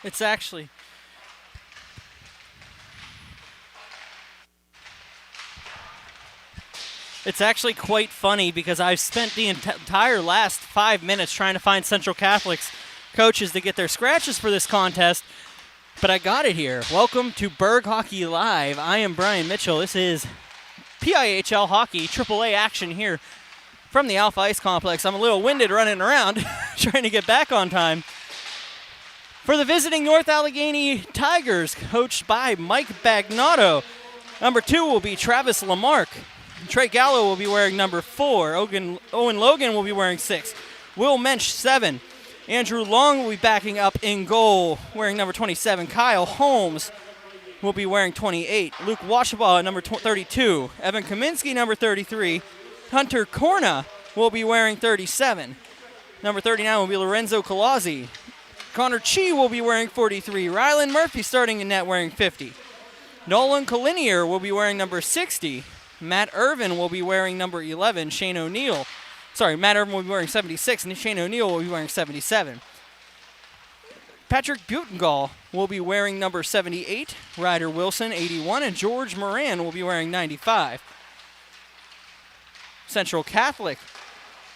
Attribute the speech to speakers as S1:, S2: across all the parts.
S1: It's actually quite funny because I've spent the entire last 5 minutes trying to find Central Catholic's coaches to get their scratches for this contest, but I got it here. Welcome to Burgh Hockey Live. I am Brian Mitchell. This is PIHL Hockey AAA action here from the Alpha Ice Complex. I'm a little winded running around trying to get back on time. For the visiting North Allegheny Tigers, coached by Mike Bagnotto. Number 2 will be Travis Lamarck. Trey Gallo will be wearing number 4. Owen Logan will be wearing 6. Will Mensch 7. Andrew Long will be backing up in goal, wearing number 27. Kyle Holmes will be wearing 28. Luke Washabaugh, number 32. Evan Kaminsky, number 33. Hunter Corna will be wearing 37. Number 39 will be Lorenzo Colazzi. Connor Chi will be wearing 43. Rylan Murphy starting in net wearing 50. Nolan Collinear will be wearing number 60. Matt Irvin will be wearing number 11. Matt Irvin will be wearing 76, and Shane O'Neill will be wearing 77. Patrick Butengall will be wearing number 78. Ryder Wilson, 81, and George Moran will be wearing 95. Central Catholic,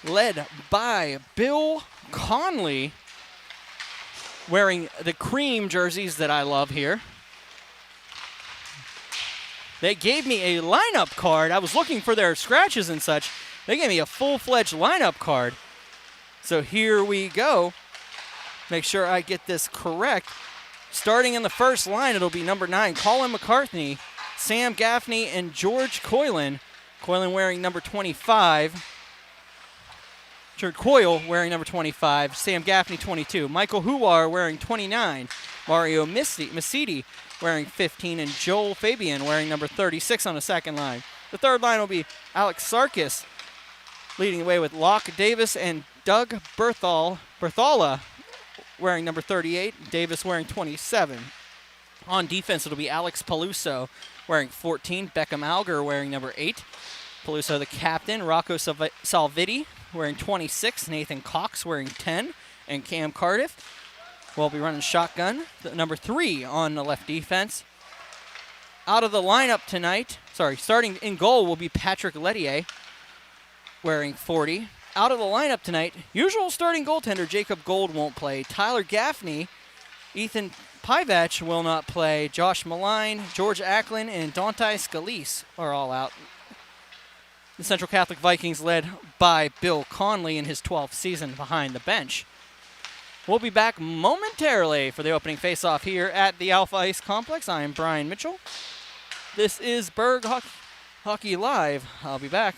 S1: led by Bill Conley, wearing the cream jerseys that I love here. They gave me a lineup card. I was looking for their scratches and such. They gave me a full-fledged lineup card. So here we go. Make sure I get this correct. Starting in the first line, it'll be number 9, Colin McCartney, Sam Gaffney, and George Coylan. Coylan wearing number 25. Jared Coyle wearing number 25. Sam Gaffney, 22. Michael Huar wearing 29. Mario Masidi wearing 15. And Joel Fabian wearing number 36 on the second line. The third line will be Alex Sarkis leading the way with Locke Davis and Doug Berthala wearing number 38. Davis wearing 27. On defense, it'll be Alex Peluso wearing 14. Beckham Alger wearing number 8. Peluso the captain. Rocco Salviti wearing 26. Nathan Cox wearing 10. And Cam Cardiff will be running shotgun. Number 3 on the left defense. Out of the lineup tonight, starting in goal will be Patrick Lettier wearing 40. Out of the lineup tonight, usual starting goaltender Jacob Gold won't play. Tyler Gaffney, Ethan Pivach will not play. Josh Maline, George Acklin, and Dante Scalise are all out. The Central Catholic Vikings led by Bill Conley in his 12th season behind the bench. We'll be back momentarily for the opening faceoff here at the Alpha Ice Complex. I am Brian Mitchell. This is Burgh Hockey Live. I'll be back.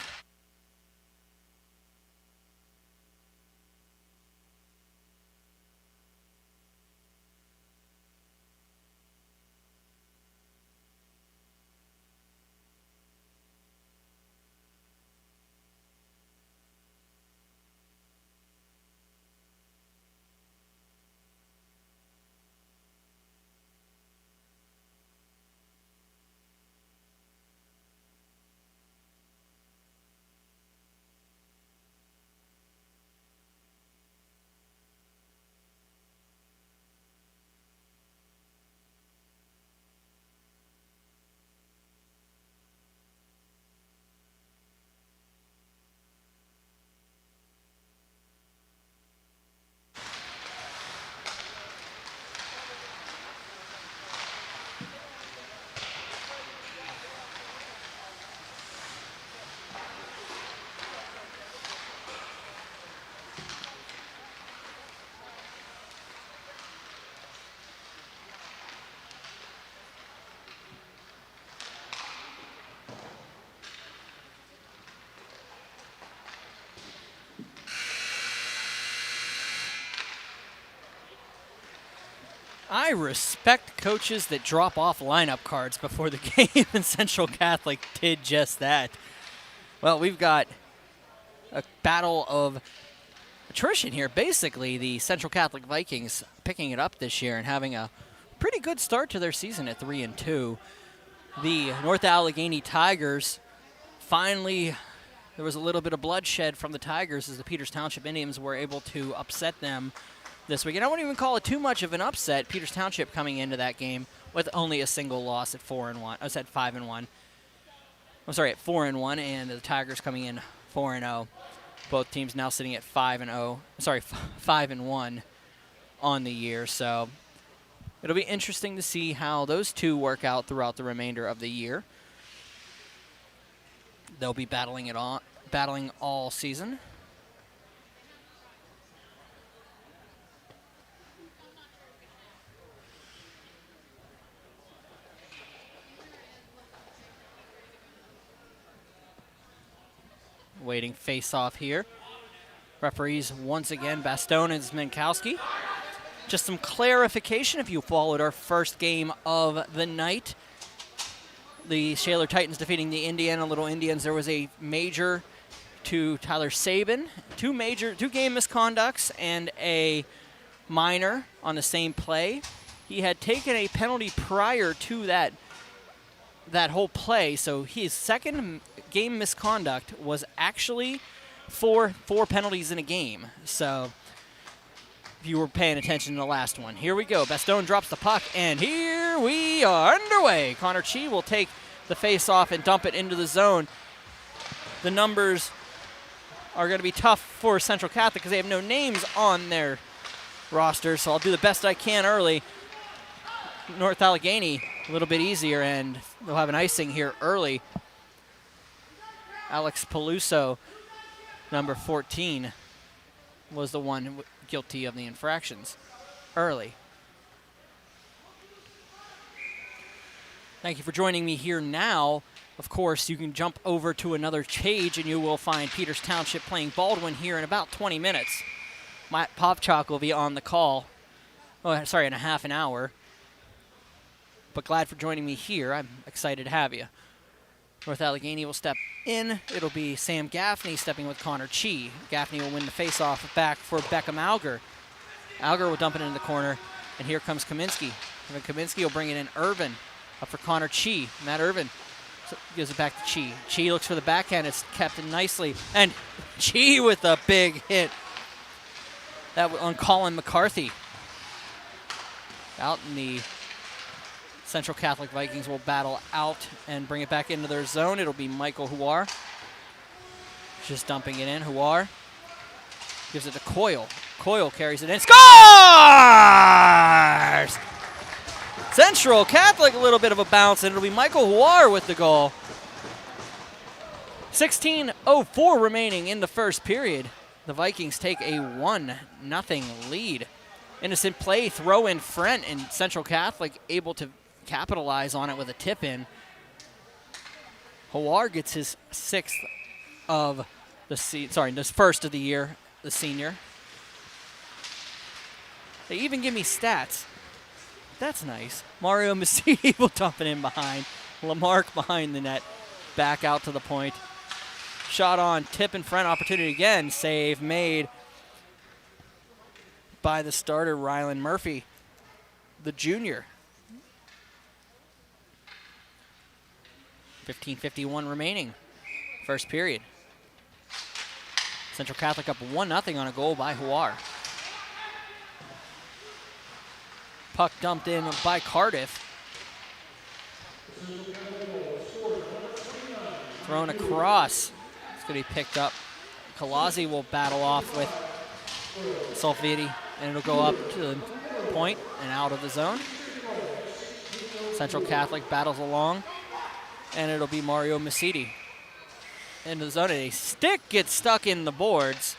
S1: I respect coaches that drop off lineup cards before the game, and Central Catholic did just that. Well, we've got a battle of attrition here. Basically, the Central Catholic Vikings picking it up this year and having a pretty good start to their season at 3-2. The North Allegheny Tigers finally, there was a little bit of bloodshed from the Tigers as the Peters Township Indians were able to upset them this weekend. I wouldn't even call it too much of an upset. Peters Township coming into that game with only a single loss at 4-1. I said 5-1. I'm sorry, at 4-1, and the Tigers coming in 4-0. Both teams now sitting at 5-0. Sorry, 5-1 on the year. So it'll be interesting to see how those two work out throughout the remainder of the year. They'll be battling all season. Waiting face-off here. Referees once again, Bastone and Zminkowski. Just some clarification if you followed our first game of the night. The Shaler Titans defeating the Indiana Little Indians. There was a major to Tyler Sabin, two game misconducts and a minor on the same play. He had taken a penalty prior to that whole play, so his second game misconduct was actually four penalties in a game. So if you were paying attention to the last one. Here we go. Bastone drops the puck, and here we are underway. Connor Chi will take the face-off and dump it into the zone. The numbers are going to be tough for Central Catholic because they have no names on their roster, so I'll do the best I can early. North Allegheny, a little bit easier, and they'll have an icing here early. Alex Peluso, number 14, was the one guilty of the infractions early. Thank you for joining me here now. Of course, you can jump over to another page and you will find Peters Township playing Baldwin here in about 20 minutes. Matt Popchak will be on the call. Oh, sorry, in a half an hour. But glad for joining me here. I'm excited to have you. North Allegheny will step in. It'll be Sam Gaffney stepping with Connor Chi. Gaffney will win the faceoff back for Beckham Alger. Alger will dump it into the corner, and here comes Kaminsky. And Kaminsky will bring it in. Irvin up for Connor Chi. Matt Irvin gives it back to Chi. Chi looks for the backhand. It's kept in nicely. And Chi with a big hit. That on Colin McCarthy. Out in the Central Catholic Vikings will battle out and bring it back into their zone. It'll be Michael Huar. Just dumping it in. Huar gives it to Coyle. Coyle carries it in. Scores! Central Catholic, a little bit of a bounce, and it'll be Michael Huar with the goal. 16:04 remaining in the first period. The Vikings take a 1-0 lead. Innocent play, throw in front, and Central Catholic able to capitalize on it with a tip in. Huar gets his sixth of the first of the year, the senior. They even give me stats. That's nice. Mario Massidi will dump it in behind. Lamarck behind the net. Back out to the point. Shot on, tip in front, opportunity again. Save made by the starter, Rylan Murphy, the junior. 15:51 remaining. First period. Central Catholic up 1-0 on a goal by Huar. Puck dumped in by Cardiff. Thrown across. It's going to be picked up. Kalazzi will battle off with Salviti, and it'll go up to the point and out of the zone. Central Catholic battles along, and it'll be Mario Massidi into the zone. A stick gets stuck in the boards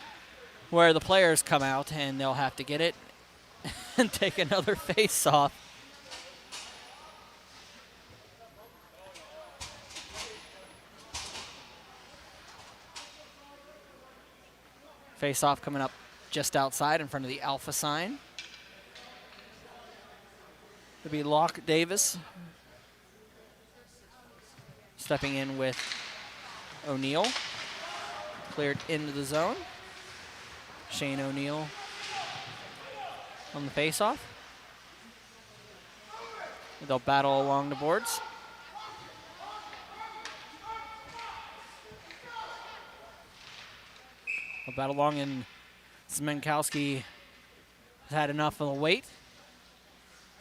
S1: where the players come out, and they'll have to get it and take another face-off. Face-off coming up just outside in front of the Alpha sign. It'll be Locke Davis stepping in with O'Neill. Cleared into the zone. Shane O'Neill on the face-off. They'll battle along the boards. They'll battle along, and Zminkowski has had enough of the wait.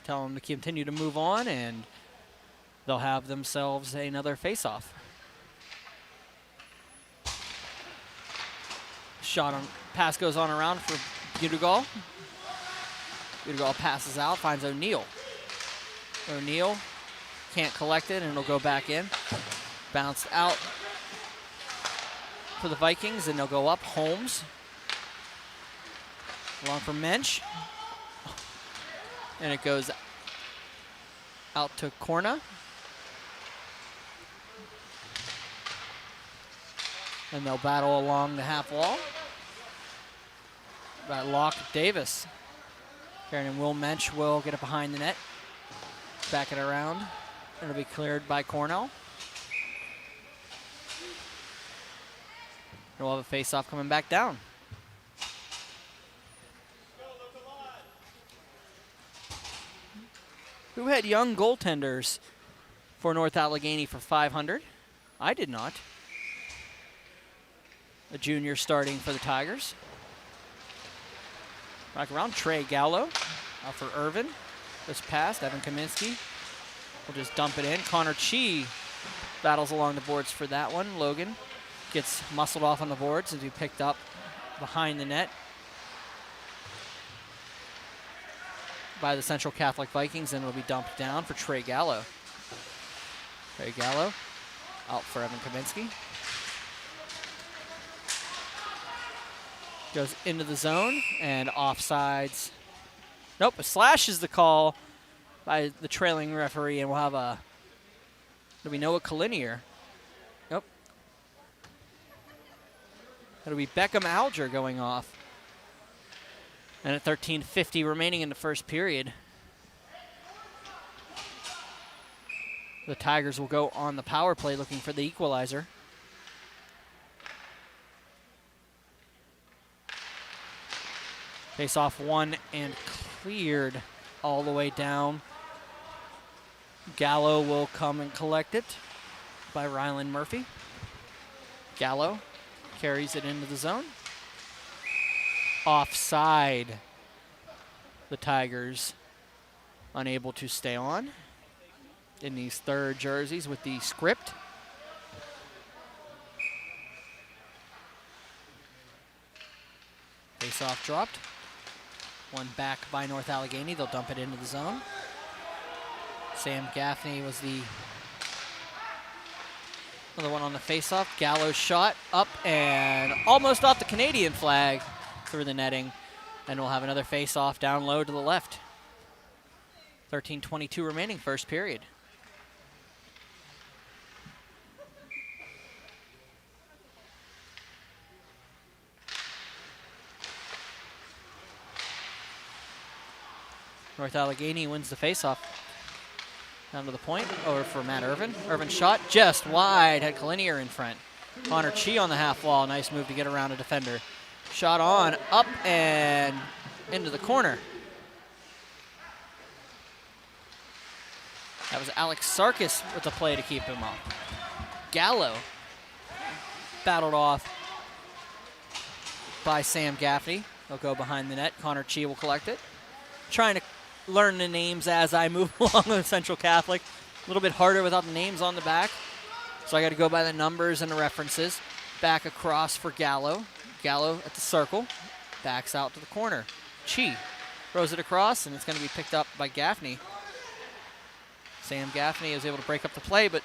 S1: Tell them to continue to move on, and they'll have themselves another face-off. Pass goes on around for Budegal. Budegal passes out, finds O'Neal. O'Neal can't collect it, and it'll go back in. Bounced out for the Vikings, and they'll go up. Holmes. Along for Mensch. And it goes out to Corna. And they'll battle along the half wall. That Locke Davis. And Will Mensch will get it behind the net. Back it around. It'll be cleared by Cornell. And we'll have a face-off coming back down. Who had young goaltenders for North Allegheny for 500? I did not. A junior starting for the Tigers. Back around, Trey Gallo out for Irvin. This pass, Evan Kaminsky will just dump it in. Connor Chi battles along the boards for that one. Logan gets muscled off on the boards as he picked up behind the net by the Central Catholic Vikings, and will be dumped down for Trey Gallo. Trey Gallo out for Evan Kaminsky. Goes into the zone and offsides. Nope, a slash is the call by the trailing referee, and we'll have do we know a Kalinier? Nope. It'll be Beckham Alger going off. And at 13:50 remaining in the first period, the Tigers will go on the power play looking for the equalizer. Face off one and cleared all the way down. Gallo will come and collect it by Rylan Murphy. Gallo carries it into the zone. Offside. The Tigers unable to stay on in these third jerseys with the script. Face off dropped. One back by North Allegheny. They'll dump it into the zone. Sam Gaffney was the other one on the face-off. Gallo's shot up and almost off the Canadian flag through the netting. And we'll have another face-off down low to the left. 13:22 remaining, first period. North Allegheny wins the faceoff. Down to the point, over for Matt Irvin. Irvin shot just wide, had Kalinier in front. Connor Chi on the half wall, nice move to get around a defender. Shot on, up and into the corner. That was Alex Sarkis with the play to keep him up. Gallo battled off by Sam Gaffney. They'll go behind the net. Connor Chi will collect it. Trying to learn the names as I move along with Central Catholic. A little bit harder without the names on the back. So I got to go by the numbers and the references. Back across for Gallo. Gallo at the circle. Backs out to the corner. Chi throws it across, and it's going to be picked up by Gaffney. Sam Gaffney is able to break up the play, but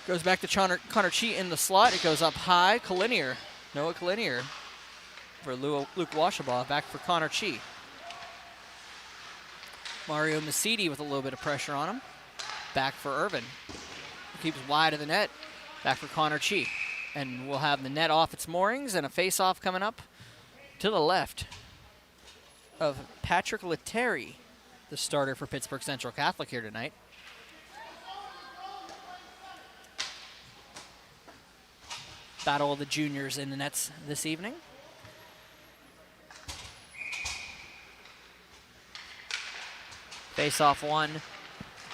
S1: goes back to Connor Chi in the slot. It goes up high. Kalinier. Noah Kalinier for Luke Washabaugh. Back for Connor Chi. Mario Masidi with a little bit of pressure on him. Back for Irvin. Keeps wide of the net. Back for Connor Chi. And we'll have the net off its moorings and a face-off coming up to the left of Patrick Lettieri, the starter for Pittsburgh Central Catholic here tonight. Battle of the juniors in the nets this evening. Face-off one,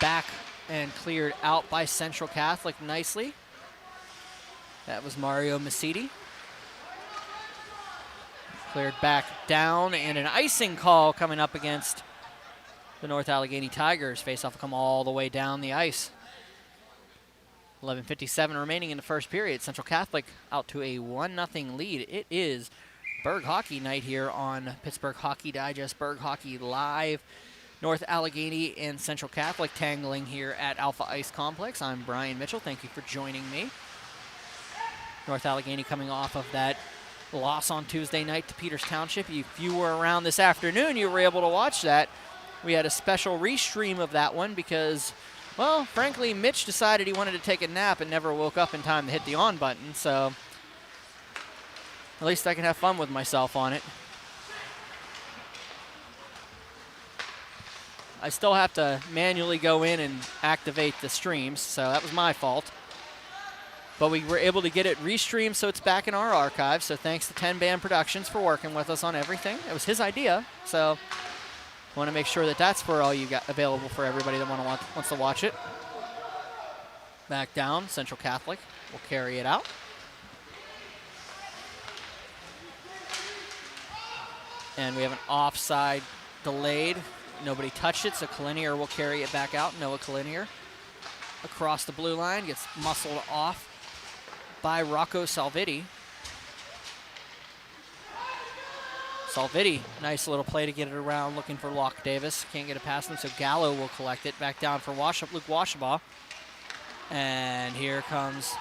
S1: back and cleared out by Central Catholic nicely. That was Mario Masidi. Cleared back down, and an icing call coming up against the North Allegheny Tigers. Face-off will come all the way down the ice. 11:57 remaining in the first period. Central Catholic out to a 1-0 lead. It is Burgh Hockey Night here on Pittsburgh Hockey Digest, Burgh Hockey Live. North Allegheny and Central Catholic tangling here at Alpha Ice Complex. I'm Brian Mitchell. Thank you for joining me. North Allegheny coming off of that loss on Tuesday night to Peters Township. If you were around this afternoon, you were able to watch that. We had a special restream of that one because, well, frankly, Mitch decided he wanted to take a nap and never woke up in time to hit the on button, so at least I can have fun with myself on it. I still have to manually go in and activate the streams, so that was my fault. But we were able to get it restreamed so it's back in our archive, so thanks to 10 Band Productions for working with us on everything. It was his idea, so I want to make sure that that's for all you got available for everybody that wants to watch it. Back down, Central Catholic will carry it out. And we have an offside delayed. Nobody touched it, so Kalinier will carry it back out. Noah Kalinier across the blue line, gets muscled off by Rocco Salvitti. Salvitti, nice little play to get it around, looking for Locke Davis. Can't get it past him, so Gallo will collect it back down for Luke Washabaugh. And here comes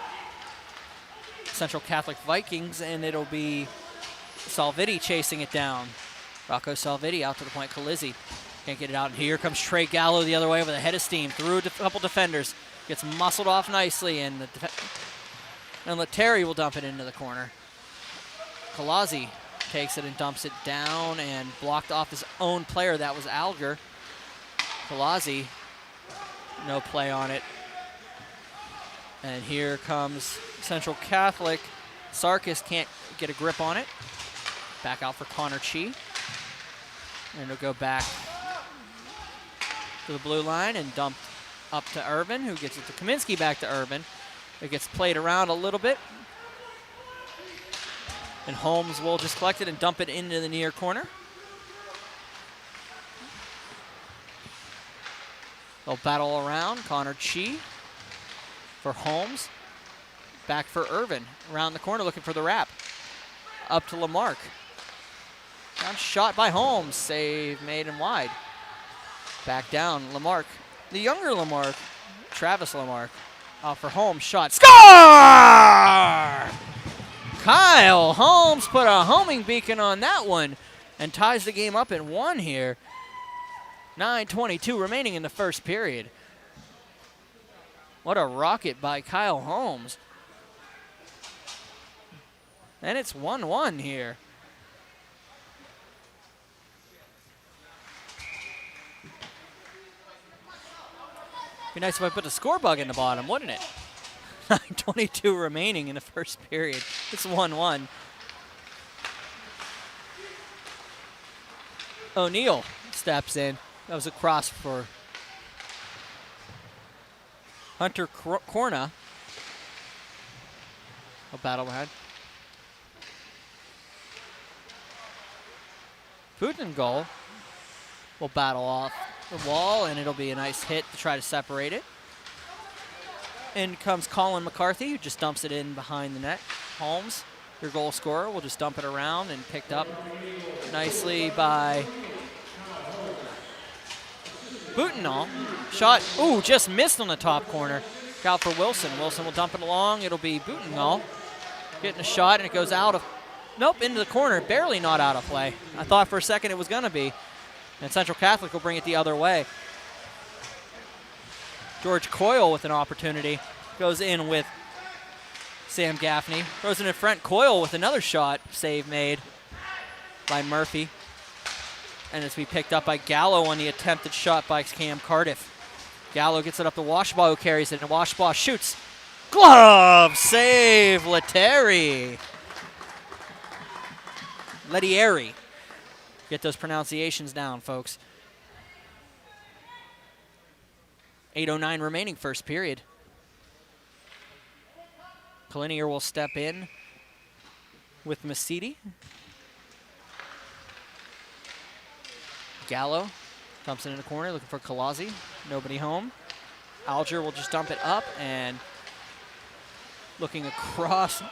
S1: Central Catholic Vikings, and it'll be Salvitti chasing it down. Rocco Salvitti out to the point. Calizzi can't get it out. And here comes Trey Gallo the other way with a head of steam through a couple defenders. Gets muscled off nicely, and Lettieri will dump it into the corner. Calizzi takes it and dumps it down and blocked off his own player. That was Alger. Calizzi, no play on it. And here comes Central Catholic. Sarkis can't get a grip on it. Back out for Connor Chi. And it'll go back to the blue line and dumped up to Irvin, who gets it to Kaminsky, back to Irvin. It gets played around a little bit. And Holmes will just collect it and dump it into the near corner. They'll battle around. Connor Chi for Holmes. Back for Irvin. Around the corner looking for the wrap. Up to Lamarck. Down shot by Holmes. Save made and wide. Back down. Lamarck. The younger Lamarck. Travis Lamarck. Out for Holmes. Shot. Score! Kyle Holmes put a homing beacon on that one and ties the game up at 1 here. 9:22 remaining in the first period. What a rocket by Kyle Holmes. And it's 1-1 here. Be nice if I put the score bug in the bottom, wouldn't it? 9:22 remaining in the first period. It's 1-1. O'Neal steps in. That was a cross for Hunter Corna. A battle ahead. Putin will battle off the wall, and it'll be a nice hit to try to separate it. In comes Colin McCarthy, who just dumps it in behind the net. Holmes, your goal scorer, will just dump it around and picked up nicely by Butenal. Shot, ooh, just missed on the top corner. Out for Wilson. Wilson will dump it along. It'll be Butenal getting a shot, and it goes out of, nope, into the corner. Barely not out of play. I thought for a second it was going to be. And Central Catholic will bring it the other way. George Coyle with an opportunity. Goes in with Sam Gaffney. Throws it in front. Coyle with another shot. Save made by Murphy. And it's be picked up by Gallo on the attempted shot by Cam Cardiff. Gallo gets it up to Washabaugh, who carries it, and Washabaugh shoots. Glove save, Lettieri. Get those pronunciations down, folks. 8:09 remaining first period. Kalinier will step in with Masidi. Gallo dumps it in the corner, looking for Colazzi. Nobody home. Alger will just dump it up, and looking across.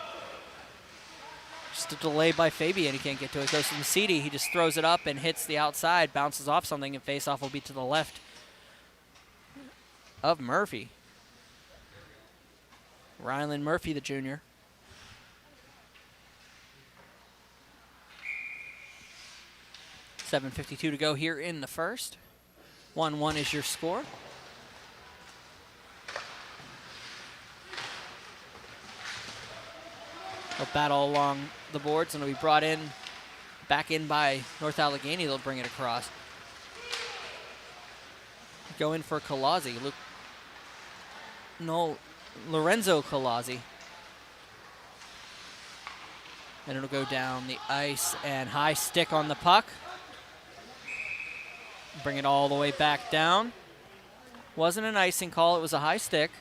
S1: Just a delay by Fabian. He can't get to it. Goes to Mesiti. He just throws it up and hits the outside, bounces off something, and face-off will be to the left of Murphy. Rylan Murphy, the junior. .752 to go here in the first. 1-1 is your score. They'll battle along the boards, and it'll be brought in, back in by North Allegheny. They'll bring it across. Go in for Colazzi. Lorenzo Colazzi. And it'll go down the ice, and high stick on the puck. Bring it all the way back down. Wasn't an icing call, it was a high stick.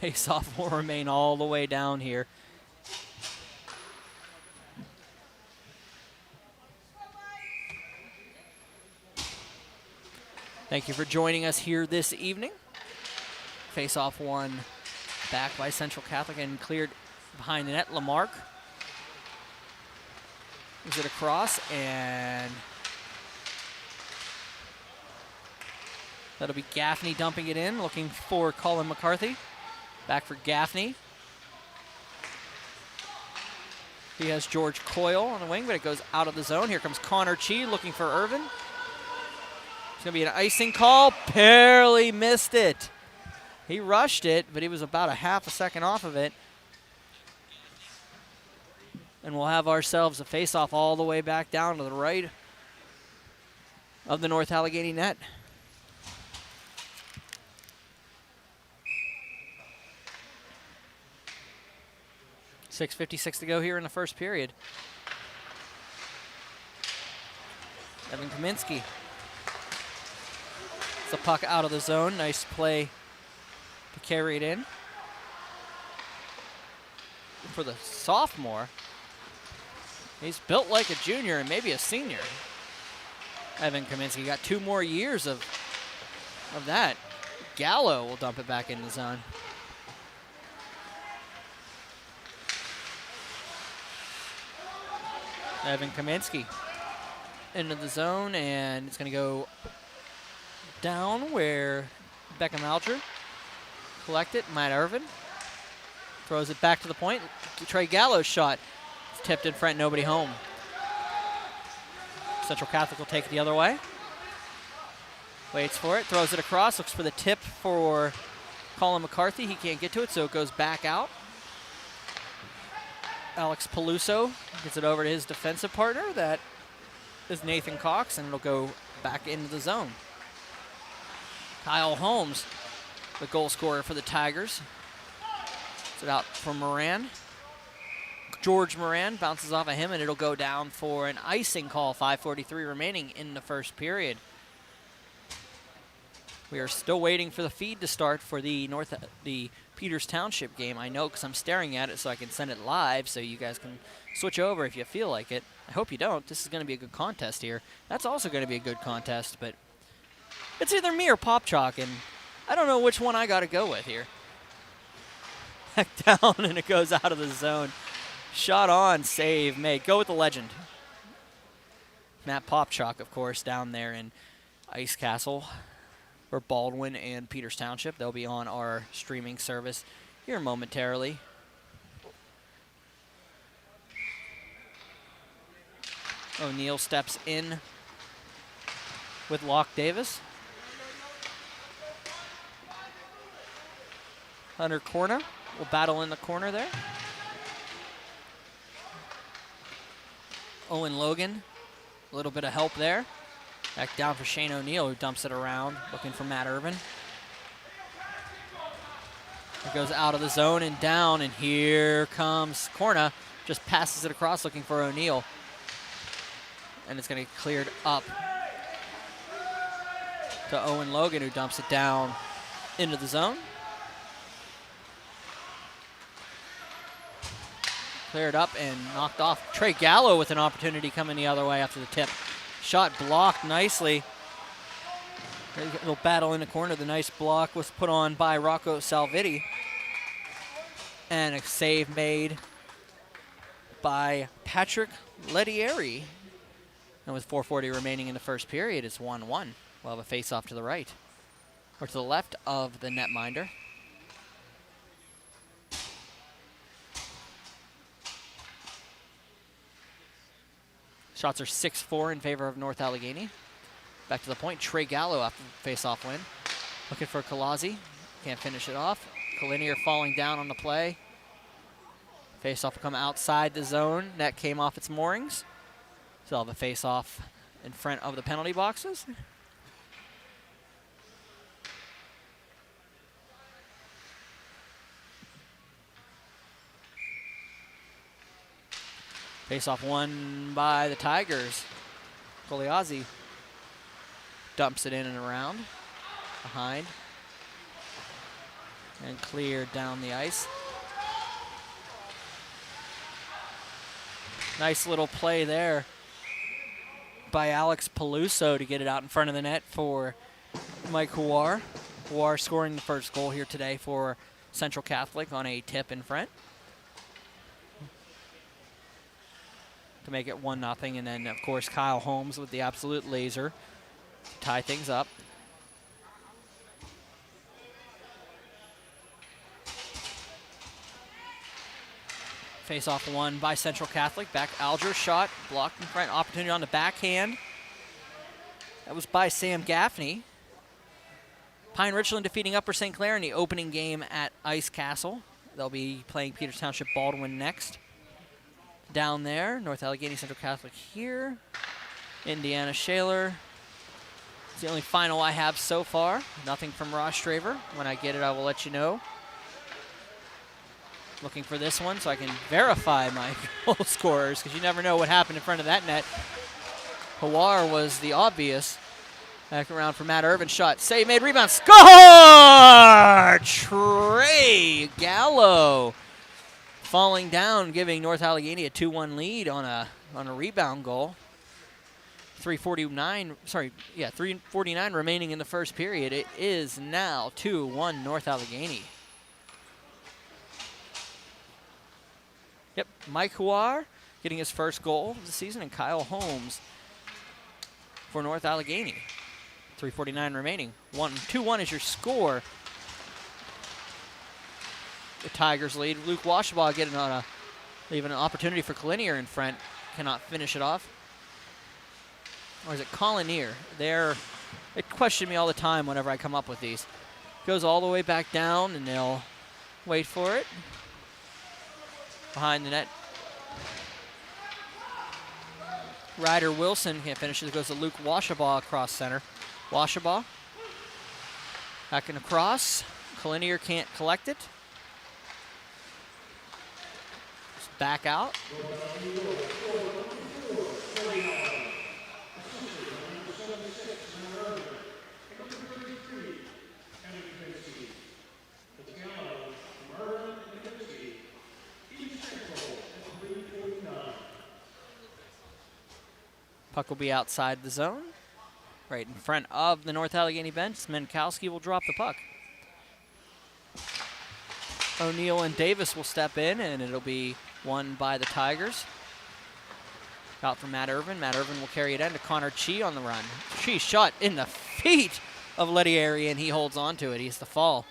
S1: Face-off will remain all the way down here. Thank you for joining us here this evening. Face-off won back by Central Catholic and cleared behind the net. Lamarck moves it across, and that'll be Gaffney dumping it in, looking for Colin McCarthy. Back for Gaffney. He has George Coyle on the wing, but it goes out of the zone. Here comes Connor Chi looking for Irvin. It's going to be an icing call. Barely missed it. He rushed it, but he was about a half a second off of it. And we'll have ourselves a face-off all the way back down to the right of the North Allegheny net. .656 to go here in the first period. Evan Kaminsky. It's a puck out of the zone. Nice play to carry it in. For the sophomore, he's built like a junior and maybe a senior. Evan Kaminsky got 2 more years of that. Gallo will dump it back in the zone. Evan Kaminsky into the zone, and it's going to go down where Beckham Alger collect it. Matt Irvin throws it back to the point. Trey Gallo's shot. It's tipped in front, nobody home. Central Catholic will take it the other way. Waits for it, throws it across, looks for the tip for Colin McCarthy. He can't get to it, so it goes back out. Alex Peluso gets it over to his defensive partner. That is Nathan Cox, and it'll go back into the zone. Kyle Holmes, the goal scorer for the Tigers. It's it out for Moran. George Moran bounces off of him, and it'll go down for an icing call. 5:43 remaining in the first period. We are still waiting for the feed to start for the Peters Township game. I know because I'm staring at it so I can send it live so you guys can switch over if you feel like it. I hope you don't. This is going to be a good contest here. That's also going to be a good contest, but it's either me or Pop Chalk, and I don't know which one I got to go with here. Back down, and it goes out of the zone. Shot on, save made. Go with the legend. Matt Popchalk, of course, down there in Ice Castle for Baldwin and Peters Township. They'll be on our streaming service here momentarily. O'Neill steps in with Locke Davis. Hunter Corna will battle in the corner there. Owen Logan, a little bit of help there. Back down for Shane O'Neill, who dumps it around, looking for Matt Irvin. It goes out of the zone and down, and here comes Corna. Just passes it across, looking for O'Neill. And it's going to get cleared up to Owen Logan, who dumps it down into the zone. cleared up and knocked off. Trey Gallo with an opportunity coming the other way after the tip. Shot blocked nicely. A little battle in the corner. The nice block was put on by Rocco Salvitti. And a save made by Patrick Lettieri. And with 4:40 remaining in the first period, it's 1-1. We'll have a face-off to the right, or to the left of the netminder. Shots are 6-4 in favor of North Allegheny. Back to the point, Trey Gallo after the face-off win. Looking for Kalazzi, can't finish it off. Kalinier falling down on the play. Face-off will come outside the zone. Net came off its moorings. So I'll have a face-off in front of the penalty boxes. Face-off won by the Tigers. Goliazzi dumps it in and around, behind, and cleared down the ice. Nice little play there by Alex Peluso to get it out in front of the net for Mike Huar. Huar scoring the first goal here today for Central Catholic on a tip in front to make it 1-0. And then, of course, Kyle Holmes with the absolute laser to tie things up. Face-off won by Central Catholic. Back Alger shot, blocked in front, opportunity on the backhand. That was by Sam Gaffney. Pine Richland defeating Upper St. Clair in the opening game at Ice Castle. They'll be playing Peters Township Baldwin next. Down there, North Allegheny Central Catholic here. Indiana Shaler. It's the only final I have so far. Nothing from Ross Straver. When I get it, I will let you know. Looking for this one so I can verify my goal scorers, because you never know what happened in front of that net. Hawar was the obvious. Back around for Matt Irvin. Shot, save made, rebound, score! Trey Gallo falling down, giving North Allegheny a 2-1 lead on a rebound goal. 3:49 remaining in the first period. It is now 2-1 North Allegheny. Yep, Mike Huar getting his first goal of the season, and Kyle Holmes for North Allegheny. 3:49 remaining. 2-1 is your score. The Tigers lead. Luke Washabaugh getting leaving an opportunity for Kalinier in front. Cannot finish it off. Or is it Collinier? They question me all the time whenever I come up with these. Goes all the way back down, and they'll wait for it. Behind the net. Ryder Wilson can't finish it. It goes to Luke Washabaugh across center. Washabaugh back and across. Kalinier can't collect it. Just back out. Puck will be outside the zone, right in front of the North Allegheny bench. Menkowski will drop the puck. O'Neill and Davis will step in, and it'll be won by the Tigers. Out from Matt Irvin. Matt Irvin will carry it in to Connor Chi on the run. Chi shot in the feet of Lettieri, and he holds on to it. He's the fall.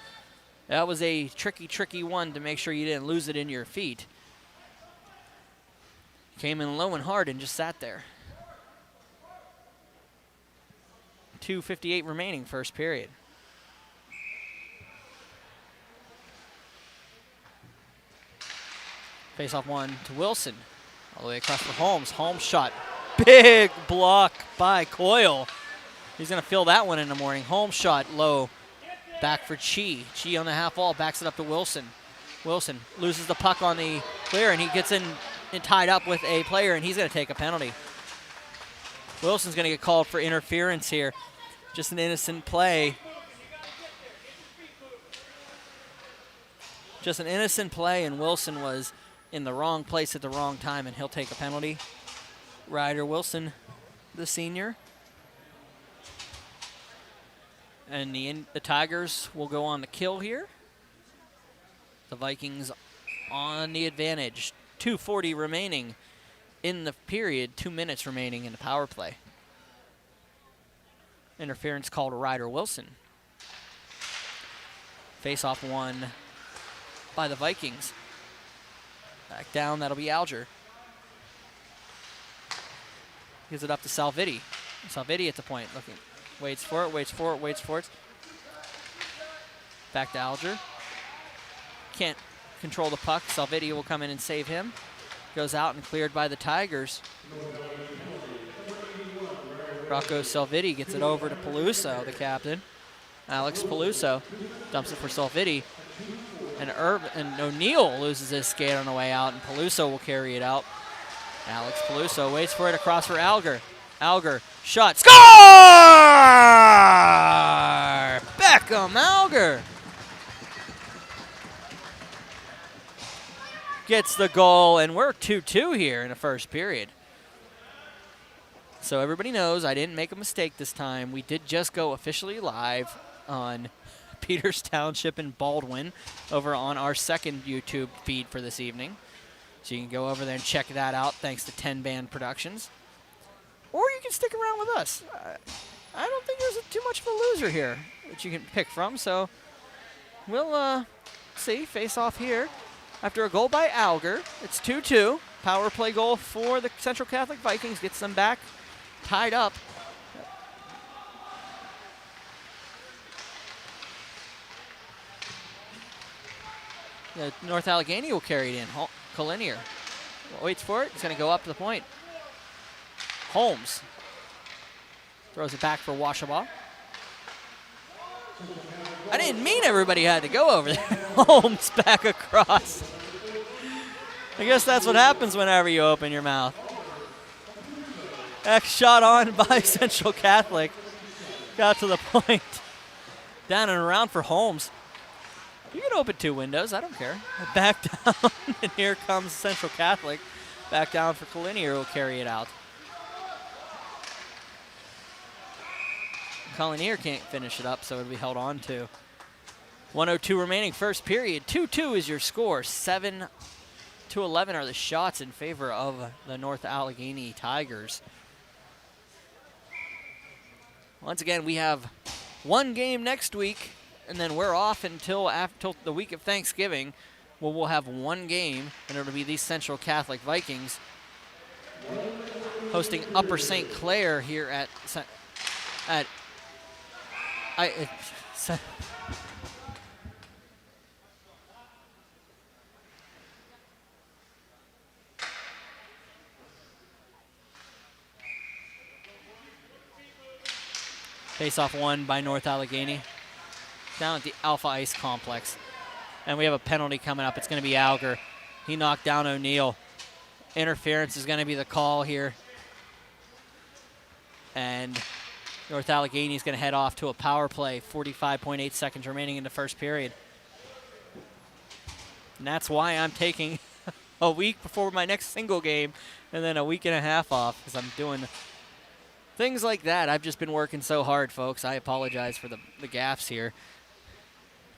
S1: That was a tricky one to make sure you didn't lose it in your feet. Came in low and hard and just sat there. 2:58 remaining first period. Face-off one to Wilson. All the way across for Holmes. Holmes shot. Big block by Coyle. He's going to fill that one in the morning. Holmes shot low. Back for Chi. Chi on the half wall. Backs it up to Wilson. Wilson loses the puck on the clear, and he gets in and tied up with a player, and he's going to take a penalty. Wilson's going to get called for interference here. Just an innocent play. Just an innocent play, and Wilson was in the wrong place at the wrong time, and he'll take a penalty. Ryder Wilson, the senior. And the Tigers will go on the kill here. The Vikings on the advantage. 2:40 remaining in the period, 2 minutes remaining in the power play. Interference called to Ryder Wilson. Face-off won by the Vikings. Back down, that'll be Alger. Gives it up to Salvitti. Salvitti at the point, looking, waits for it, waits for it, waits for it. Back to Alger. Can't control the puck. Salvitti will come in and save him. Goes out and cleared by the Tigers. Rocco Salvitti gets it over to Peluso, the captain. Alex Peluso dumps it for Salvitti. And O'Neill loses his skate on the way out, and Peluso will carry it out. Alex Peluso waits for it across for Alger. Alger, shot, score! Beckham Alger gets the goal, and we're 2-2 here in the first period. So everybody knows I didn't make a mistake this time. We did just go officially live on Peters Township and Baldwin over on our second YouTube feed for this evening. So you can go over there and check that out thanks to 10 Band Productions. Or you can stick around with us. I don't think there's too much of a loser here that you can pick from. So we'll see. Face off here. After a goal by Alger, it's 2-2. Power play goal for the Central Catholic Vikings. Gets them back tied up. North Allegheny will carry it in. Collinear waits for it. He's going to go up to the point. Holmes throws it back for Washabaw. I didn't mean everybody had to go over there. Holmes back across. I guess that's what happens whenever you open your mouth. X shot on by Central Catholic. Got to the point. Down and around for Holmes. You can open two windows, I don't care. Back down, and here comes Central Catholic. Back down for Collinear, will carry it out. Collinear can't finish it up, so it'll be held on to. 1:02 remaining, first period. 2-2 is your score. 7-11 are the shots in favor of the North Allegheny Tigers. Once again, we have one game next week, and then we're off until the week of Thanksgiving, where we'll have one game, and it'll be these Central Catholic Vikings hosting Upper St. Clair here at face-off won by North Allegheny. Down at the Alpha Ice Complex. And we have a penalty coming up. It's going to be Alger. He knocked down O'Neill. Interference is going to be the call here. And North Allegheny is going to head off to a power play. 45.8 seconds remaining in the first period. And that's why I'm taking a week before my next single game and then a week and a half off, because I'm doing things like that. I've just been working so hard, folks. I apologize for the gaffes here.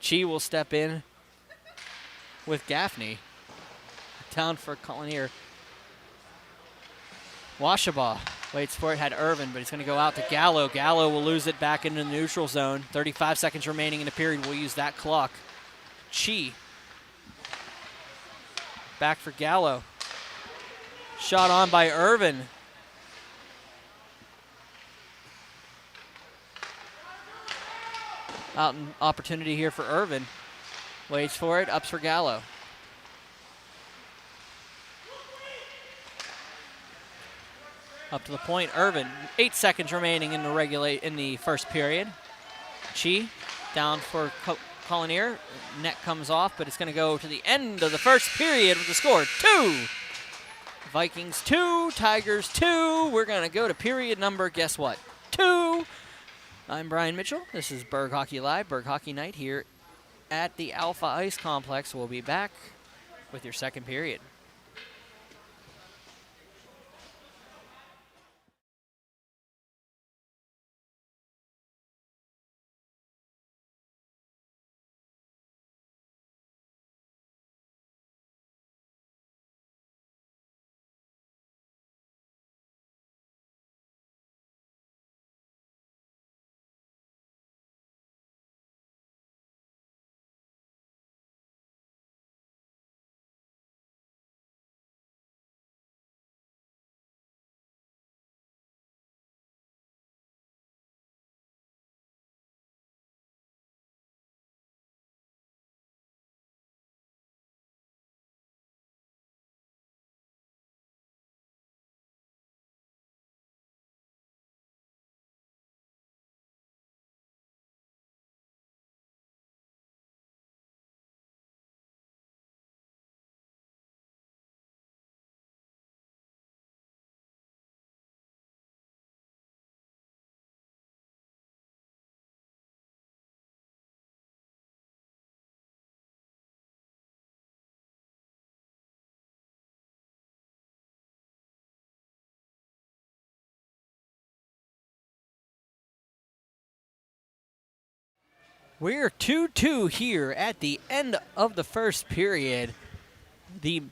S1: Chi will step in with Gaffney. Down for Collinear. Washabaw waits for it, had Irvin, but he's going to go out to Gallo. Gallo will lose it back into the neutral zone. 35 seconds remaining in the period. We'll use that clock. Chi. Back for Gallo. Shot on by Irvin. Out an opportunity here for Irvin. Waits for it, ups for Gallo. Up to the point, Irvin. 8 seconds remaining in the first period. Chi down for Collinear. Net comes off, but it's going to go to the end of the first period with the score 2. Vikings 2, Tigers 2. We're going to go to period number, guess what? 2. I'm Brian Mitchell. This is Burgh Hockey Live, Burgh Hockey Night here at the Alpha Ice Complex. We'll be back with your second period. We're 2-2 here at the end of the first period. The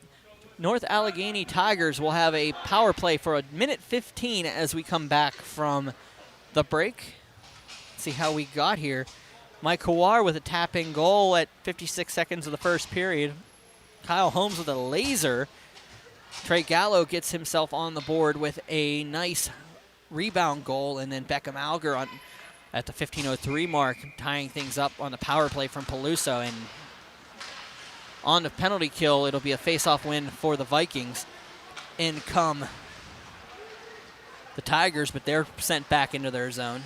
S1: North Allegheny Tigers will have a power play for a minute 15 as we come back from the break. See how we got here. Mike Kawar with a tap-in goal at 56 seconds of the first period. Kyle Holmes with a laser. Trey Gallo gets himself on the board with a nice rebound goal, and then Beckham Alger at the 15:03 mark, tying things up on the power play from Peluso. And on the penalty kill, it'll be a face-off win for the Vikings. In come the Tigers, but they're sent back into their zone.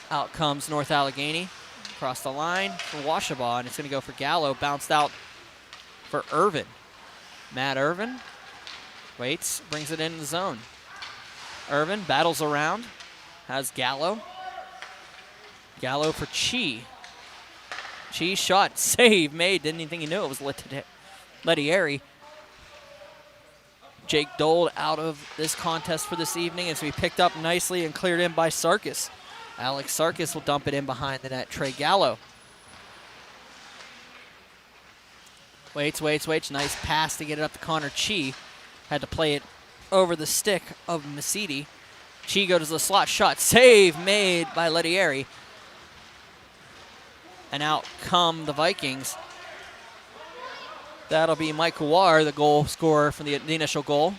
S1: Out comes North Allegheny across the line for Washabaw, and it's going to go for Gallo. Bounced out for Irvin. Matt Irvin waits, brings it into the zone. Irvin battles around, has Gallo. Gallo for Chi. Chi shot, save, made. Didn't even think he knew it was Lettieri. Jake Dole out of this contest for this evening. It's going to be picked up nicely and cleared in by Sarkis. Alex Sarkis will dump it in behind the net. Trey Gallo. Waits. Nice pass to get it up to Connor Chi. Had to play it over the stick of Masidi. Chi goes to the slot. Shot. Save made by Lettieri. And out come the Vikings. That'll be Mike Kawar, the goal scorer for the initial goal.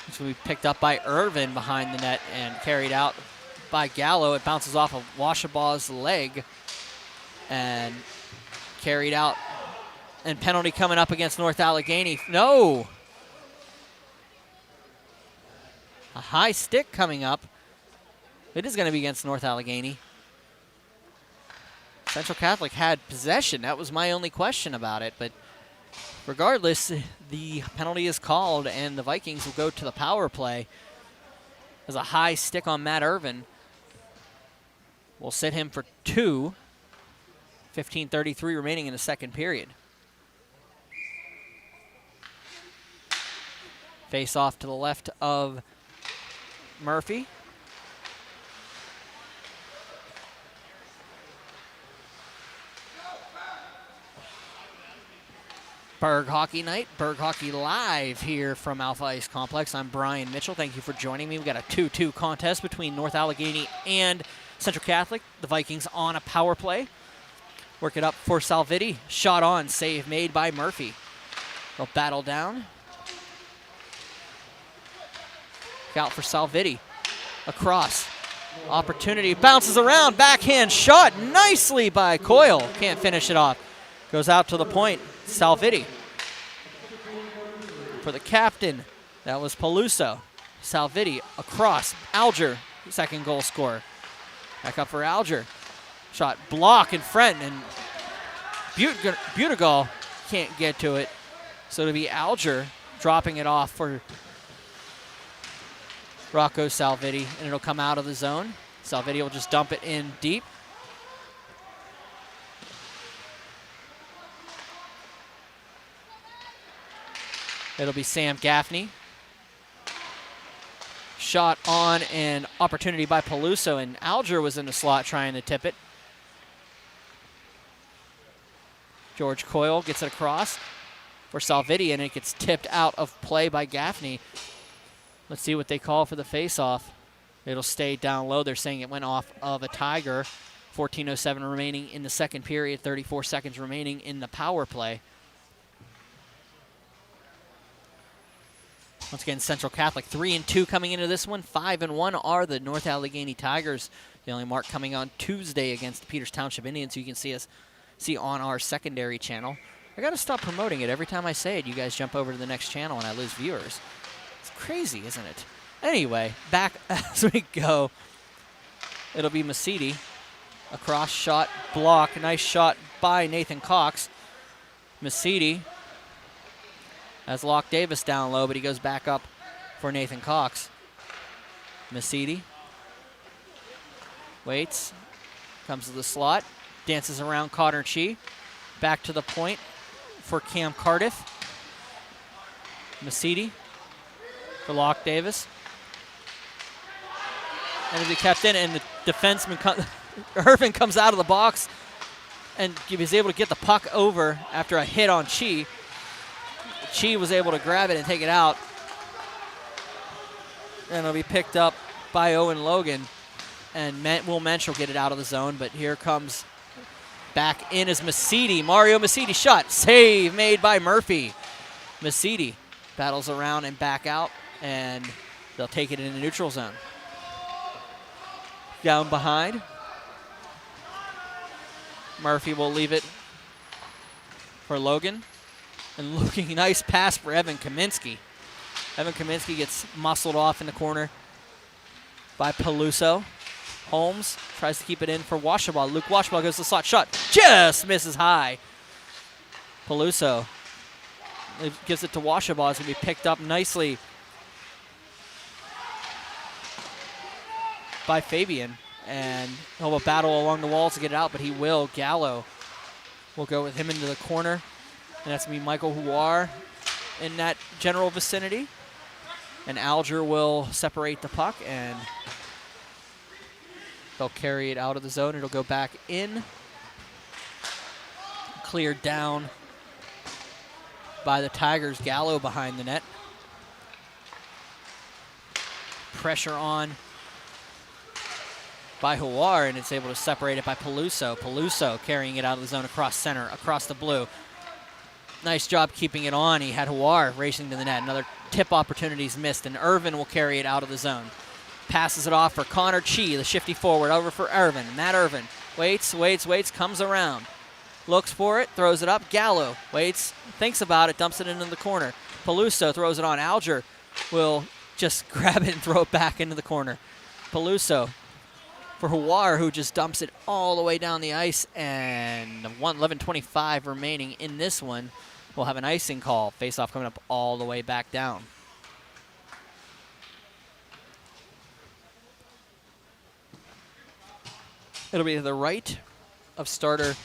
S1: Which will be picked up by Irvin behind the net and carried out by Gallo. It bounces off of Washabaw's leg and carried out. And penalty coming up against North Allegheny. No! A high stick coming up. It is going to be against North Allegheny. Central Catholic had possession. That was my only question about it. But regardless, the penalty is called, and the Vikings will go to the power play. There's a high stick on Matt Irvin. We'll sit him for 2. 15:33 remaining in the second period. Face off to the left of Murphy. Burgh Hockey Night, Burgh Hockey Live here from Alpha Ice Complex. I'm Brian Mitchell. Thank you for joining me. We've got a 2-2 contest between North Allegheny and Central Catholic. The Vikings on a power play. Work it up for Salvitti. Shot on, save made by Murphy. They'll battle down. Out for Salvitti. Across. Opportunity. Bounces around. Backhand shot nicely by Coyle. Can't finish it off. Goes out to the point. Salvitti. For the captain, that was Peluso. Salvitti across. Alger, second goal scorer. Back up for Alger. Shot block in front, and Butigal can't get to it. So it'll be Alger dropping it off for Rocco Salvitti, and it'll come out of the zone. Salvitti will just dump it in deep. It'll be Sam Gaffney. Shot on, and opportunity by Peluso, and Alger was in the slot trying to tip it. George Coyle gets it across for Salvitti, and it gets tipped out of play by Gaffney. Let's see what they call for the face-off. It'll stay down low. They're saying it went off of a Tiger. 14:07 remaining in the second period, 34 seconds remaining in the power play. Once again, Central Catholic 3-2 coming into this one. 5-1 are the North Allegheny Tigers. The only mark coming on Tuesday against the Peters Township Indians, who you can see on our secondary channel. I got to stop promoting it. Every time I say it, you guys jump over to the next channel and I lose viewers. It's crazy, isn't it? Anyway, back as we go. It'll be Masidi. A cross shot block. Nice shot by Nathan Cox. Masidi has Locke Davis down low, but he goes back up for Nathan Cox. Masidi waits, comes to the slot, dances around Connor Chi. Back to the point for Cam Cardiff. Masidi for Locke Davis. And as he kept in, and the defenseman, Irvin comes out of the box, and he was able to get the puck over after a hit on Chi. Chi was able to grab it and take it out. And it'll be picked up by Owen Logan. And Will Mensch will get it out of the zone, but here comes back in as Masidi. Mario Masidi shot. Save made by Murphy. Masidi battles around and back out, and they'll take it in the neutral zone. Down behind. Murphy will leave it for Logan. And looking nice pass for Evan Kaminsky. Evan Kaminsky gets muscled off in the corner by Peluso. Holmes tries to keep it in for Washabaugh. Luke Washabaugh goes to the slot shot. Just misses high. Peluso gives it to Washabaugh. It's going to be picked up nicely by Fabian. And he'll have a battle along the walls to get it out, but he will. Gallo will go with him into the corner. And that's going to be Michael Huar in that general vicinity. And Alger will separate the puck, and they'll carry it out of the zone. It'll go back in. Cleared down by the Tigers. Gallo behind the net. Pressure on by Huar, and it's able to separate it by Peluso. Peluso carrying it out of the zone across center, across the blue. Nice job keeping it on. He had Huar racing to the net. Another tip opportunities missed, and Irvin will carry it out of the zone. Passes it off for Connor Chi, the shifty forward, over for Irvin. Matt Irvin waits, comes around. Looks for it, throws it up. Gallo waits, thinks about it, dumps it into the corner. Peluso throws it on. Alger will just grab it and throw it back into the corner. Peluso for Huar, who just dumps it all the way down the ice, and 11:25 remaining in this one. We'll have an icing call. Face-off coming up all the way back down. It'll be to the right of starter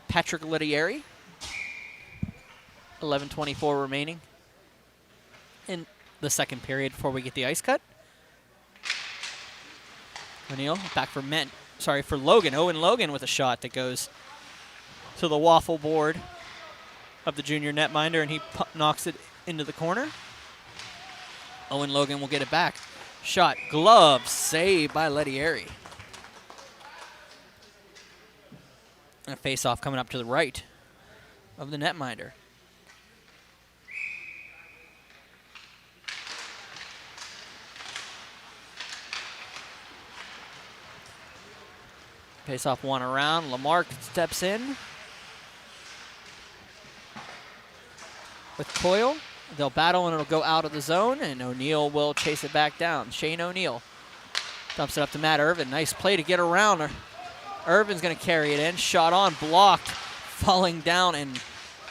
S1: Patrick Lettieri. 11:24 remaining in the second period before we get the ice cut. O'Neill back for for Logan. Owen Logan with a shot that goes to the waffle board of the junior netminder, and he knocks it into the corner. Owen Logan will get it back. Shot, glove, save by Lettieri. And a face-off coming up to the right of the netminder. Face-off one around. Lamarck steps in with Coyle. They'll battle, and it'll go out of the zone, and O'Neill will chase it back down. Shane O'Neill dumps it up to Matt Irvin. Nice play to get around. Irvin's going to carry it in. Shot on, blocked, falling down, and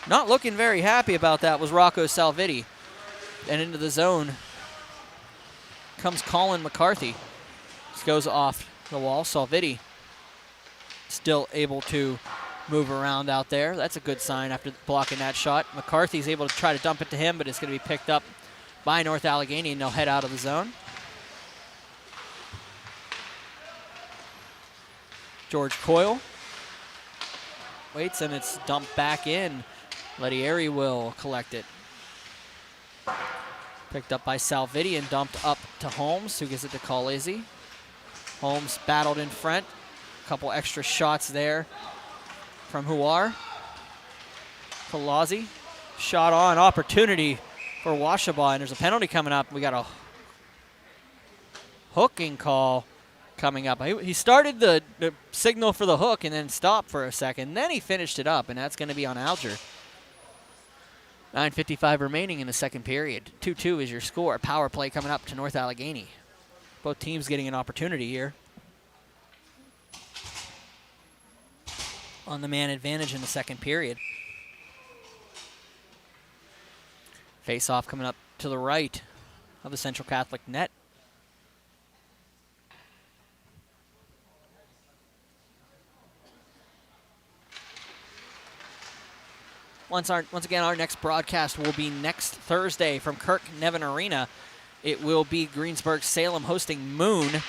S1: not looking very happy about that was Rocco Salvitti. And into the zone comes Colin McCarthy. This goes off the wall. Salvitti still able to move around out there. That's a good sign after blocking that shot. McCarthy's able to try to dump it to him, but it's going to be picked up by North Allegheny, and they'll head out of the zone. George Coyle waits, and it's dumped back in. Lettieri will collect it. Picked up by Salvitti and dumped up to Holmes, who gives it to Colizzi. Holmes battled in front. A couple extra shots there from Huar. Colazzi, shot on, opportunity for Washabaugh, and there's a penalty coming up. We got a hooking call coming up. He started the signal for the hook and then stopped for a second. Then he finished it up, and that's going to be on Alger. 9:55 remaining in the second period. 2-2 is your score. Power play coming up to North Allegheny. Both teams getting an opportunity here on the man advantage in the second period. Face-off coming up to the right of the Central Catholic net. Once again, our next broadcast will be next Thursday from Kirk Nevin Arena. It will be Greensburg-Salem hosting Moon.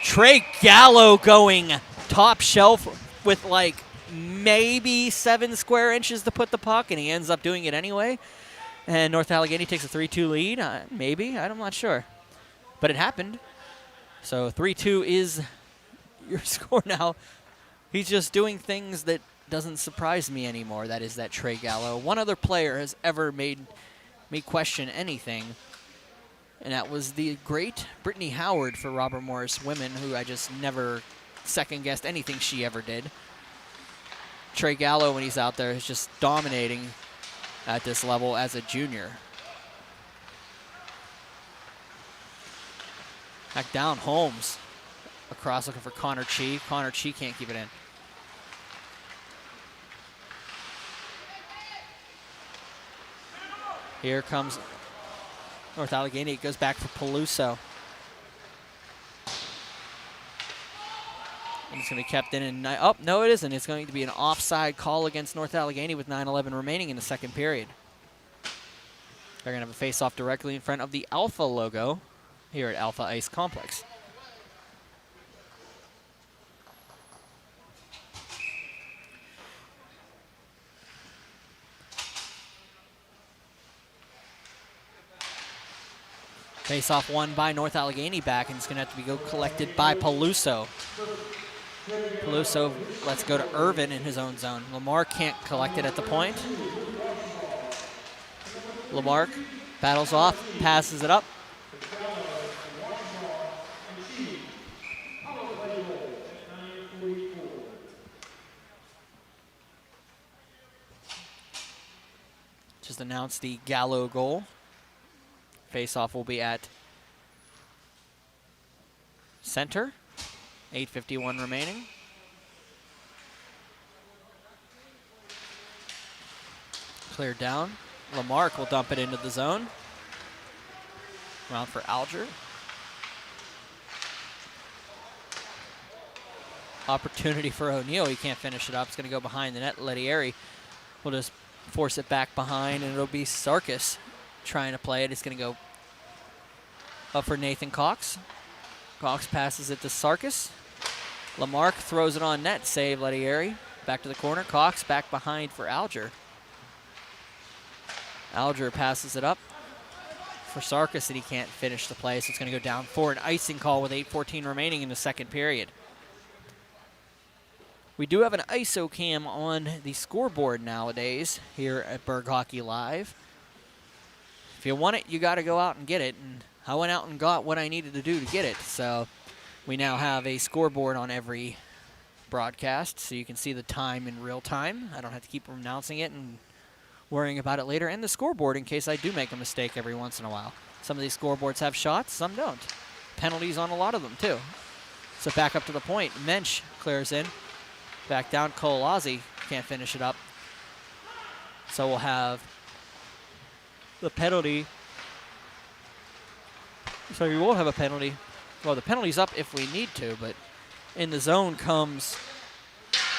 S1: Trey Gallo going top shelf with like maybe 7 square inches to put the puck, and he ends up doing it anyway. And North Allegheny takes a 3-2 lead. Maybe. I'm not sure. But it happened. So 3-2 is your score now. He's just doing things that doesn't surprise me anymore. That is that Trey Gallo. One other player has ever made me question anything, and that was the great Brittany Howard for Robert Morris Women, who I just never second-guessed anything she ever did. Trey Gallo, when he's out there, is just dominating at this level as a junior. Back down, Holmes. Across looking for Connor Chi. Connor Chi can't keep it in. Here comes North Allegheny. It goes back for Peluso. And it's going to be kept in. And oh, no, it isn't. It's going to be an offside call against North Allegheny with 9:11 remaining in the second period. They're going to have a face-off directly in front of the Alpha logo here at Alpha Ice Complex. Face-off won by North Allegheny back, and it's going to have to be collected by Peluso. Peluso lets go to Irvin in his own zone. Lamar can't collect it at the point. Lamar battles off, passes it up. Just announced the Gallo goal. Face-off will be at center. 8:51 remaining. Cleared down. Lamarck will dump it into the zone. Round for Alger. Opportunity for O'Neal. He can't finish it up. It's going to go behind the net. Lettieri will just force it back behind, and it'll be Sarkis trying to play it. It's going to go up for Nathan Cox. Cox passes it to Sarkis. Lamarck throws it on net. Save Lettieri. Back to the corner. Cox back behind for Alger. Alger passes it up for Sarkis, and he can't finish the play, so it's going to go down for an icing call with 8:14 remaining in the second period. We do have an ISO cam on the scoreboard nowadays here at Burgh Hockey Live. If you want it, you got to go out and get it, and I went out and got what I needed to do to get it, so we now have a scoreboard on every broadcast, so you can see the time in real time. I don't have to keep announcing it and worrying about it later, and the scoreboard in case I do make a mistake every once in a while. Some of these scoreboards have shots, some don't. Penalties on a lot of them, too. So back up to the point. Mensch clears in. Back down, Colazzi can't finish it up. So we'll have the penalty. So we won't have a penalty. Well, the penalty's up if we need to, but in the zone comes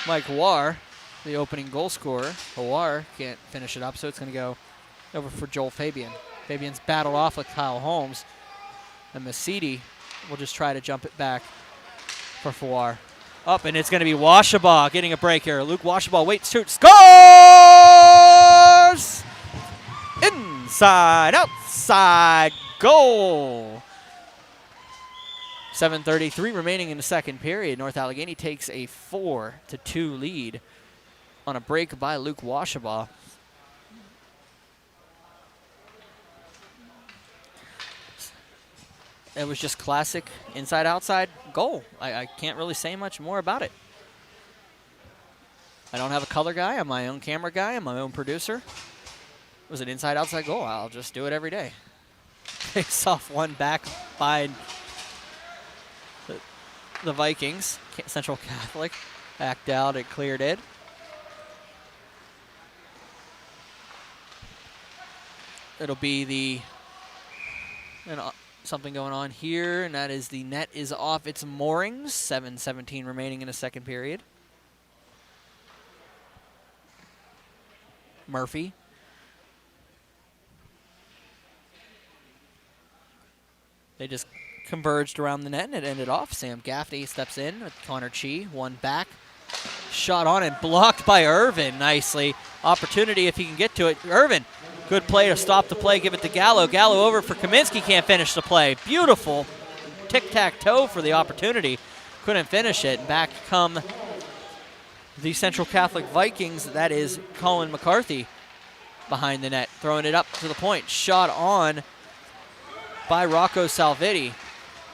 S1: Mike Hawar, the opening goal scorer. Hawar can't finish it up, so it's going to go over for Joel Fabian. Fabian's battled off with Kyle Holmes, and Masidi will just try to jump it back for Hawar. Up, and it's going to be Washabaugh getting a break here. Luke Washabaugh waits, shoots, scores! Inside, outside, goal. 7:33 remaining in the second period. North Allegheny takes a 4-2 lead on a break by Luke Washabaugh. It was just classic inside-outside goal. I can't really say much more about it. I don't have a color guy. I'm my own camera guy. I'm my own producer. It was an inside-outside goal. I'll just do it every day. Face off one back by the Vikings. Central Catholic backed out and cleared it. It'll be something going on here, and that is the net is off its moorings. 7:17 remaining in the second period. Murphy. They just converged around the net, and it ended off. Sam Gaffney steps in with Connor Chi. One back. Shot on and blocked by Irvin nicely. Opportunity if he can get to it. Irvin, good play to stop the play, give it to Gallo. Gallo over for Kaminsky, can't finish the play. Beautiful tic-tac-toe for the opportunity. Couldn't finish it. Back come the Central Catholic Vikings. That is Colin McCarthy behind the net, throwing it up to the point. Shot on by Rocco Salvitti.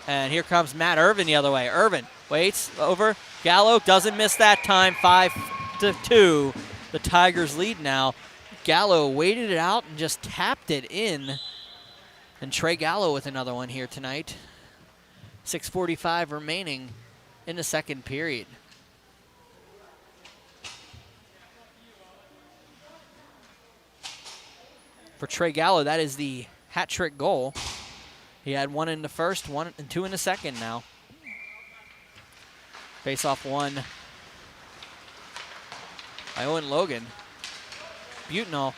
S1: And here comes Matt Irvin the other way. Irvin waits over. Gallo doesn't miss that time. 5-2. The Tigers lead now. Gallo waited it out and just tapped it in. And Trey Gallo with another one here tonight. 6:45 remaining in the second period. For Trey Gallo, that is the hat trick goal. He had one in the first, one and two in the second now. Face off one by Owen Logan. Butenal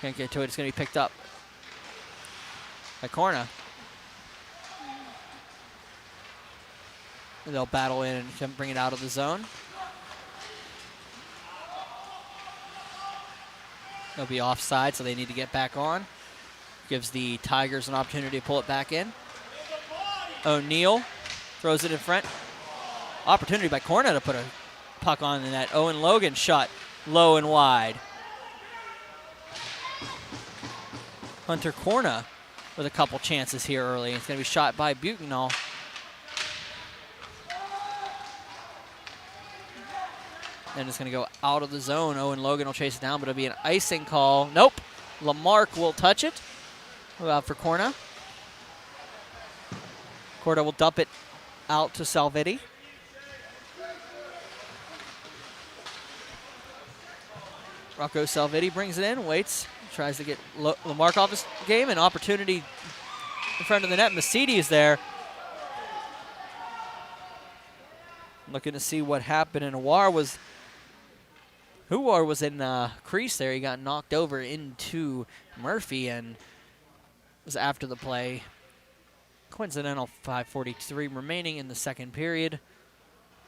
S1: can't get to it. It's going to be picked up by Corna. They'll battle in and bring it out of the zone. They'll be offside, so they need to get back on. Gives the Tigers an opportunity to pull it back in. O'Neal throws it in front. Opportunity by Corna to put a puck on the net. Owen Logan shot low and wide. Hunter Corna with a couple chances here early. It's going to be shot by Butenal. And it's going to go out of the zone. Owen Logan will chase it down, but it'll be an icing call. Nope. Lamarck will touch it. Out for Corna. Corna will dump it out to Salvitti. Rocco Salvitti brings it in, waits, tries to get Lamarck off his game. An opportunity in front of the net. Masidi is there. Looking to see what happened. And Huar was in crease there. He got knocked over into Murphy and was after the play. Coincidental 5:43 remaining in the second period.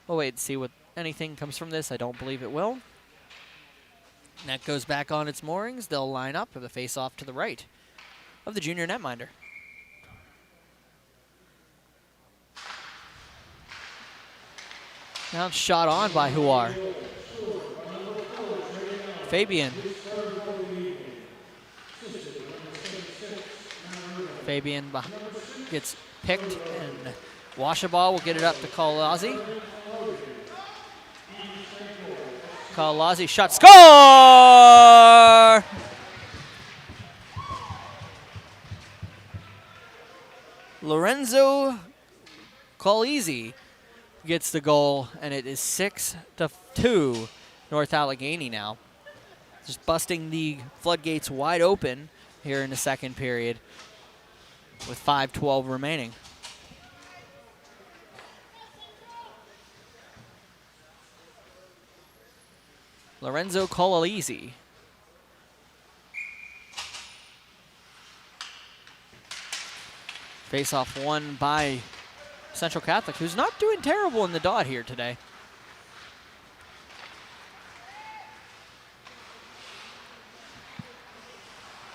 S1: We'll wait and see what anything comes from this. I don't believe it will. Net goes back on its moorings. They'll line up with a face-off to the right of the junior netminder. Now it's shot on by Huar. Fabian. Fabian gets picked, and Washaball will get it up to Kalalazi. Kalalazi shot, score! Lorenzo Kalalazi gets the goal, and it is 6-2 North Allegheny now. Just busting the floodgates wide open here in the second period with 5:12 remaining. Lorenzo Kalalazi. Face-off won by Central Catholic, who's not doing terrible in the dot here today.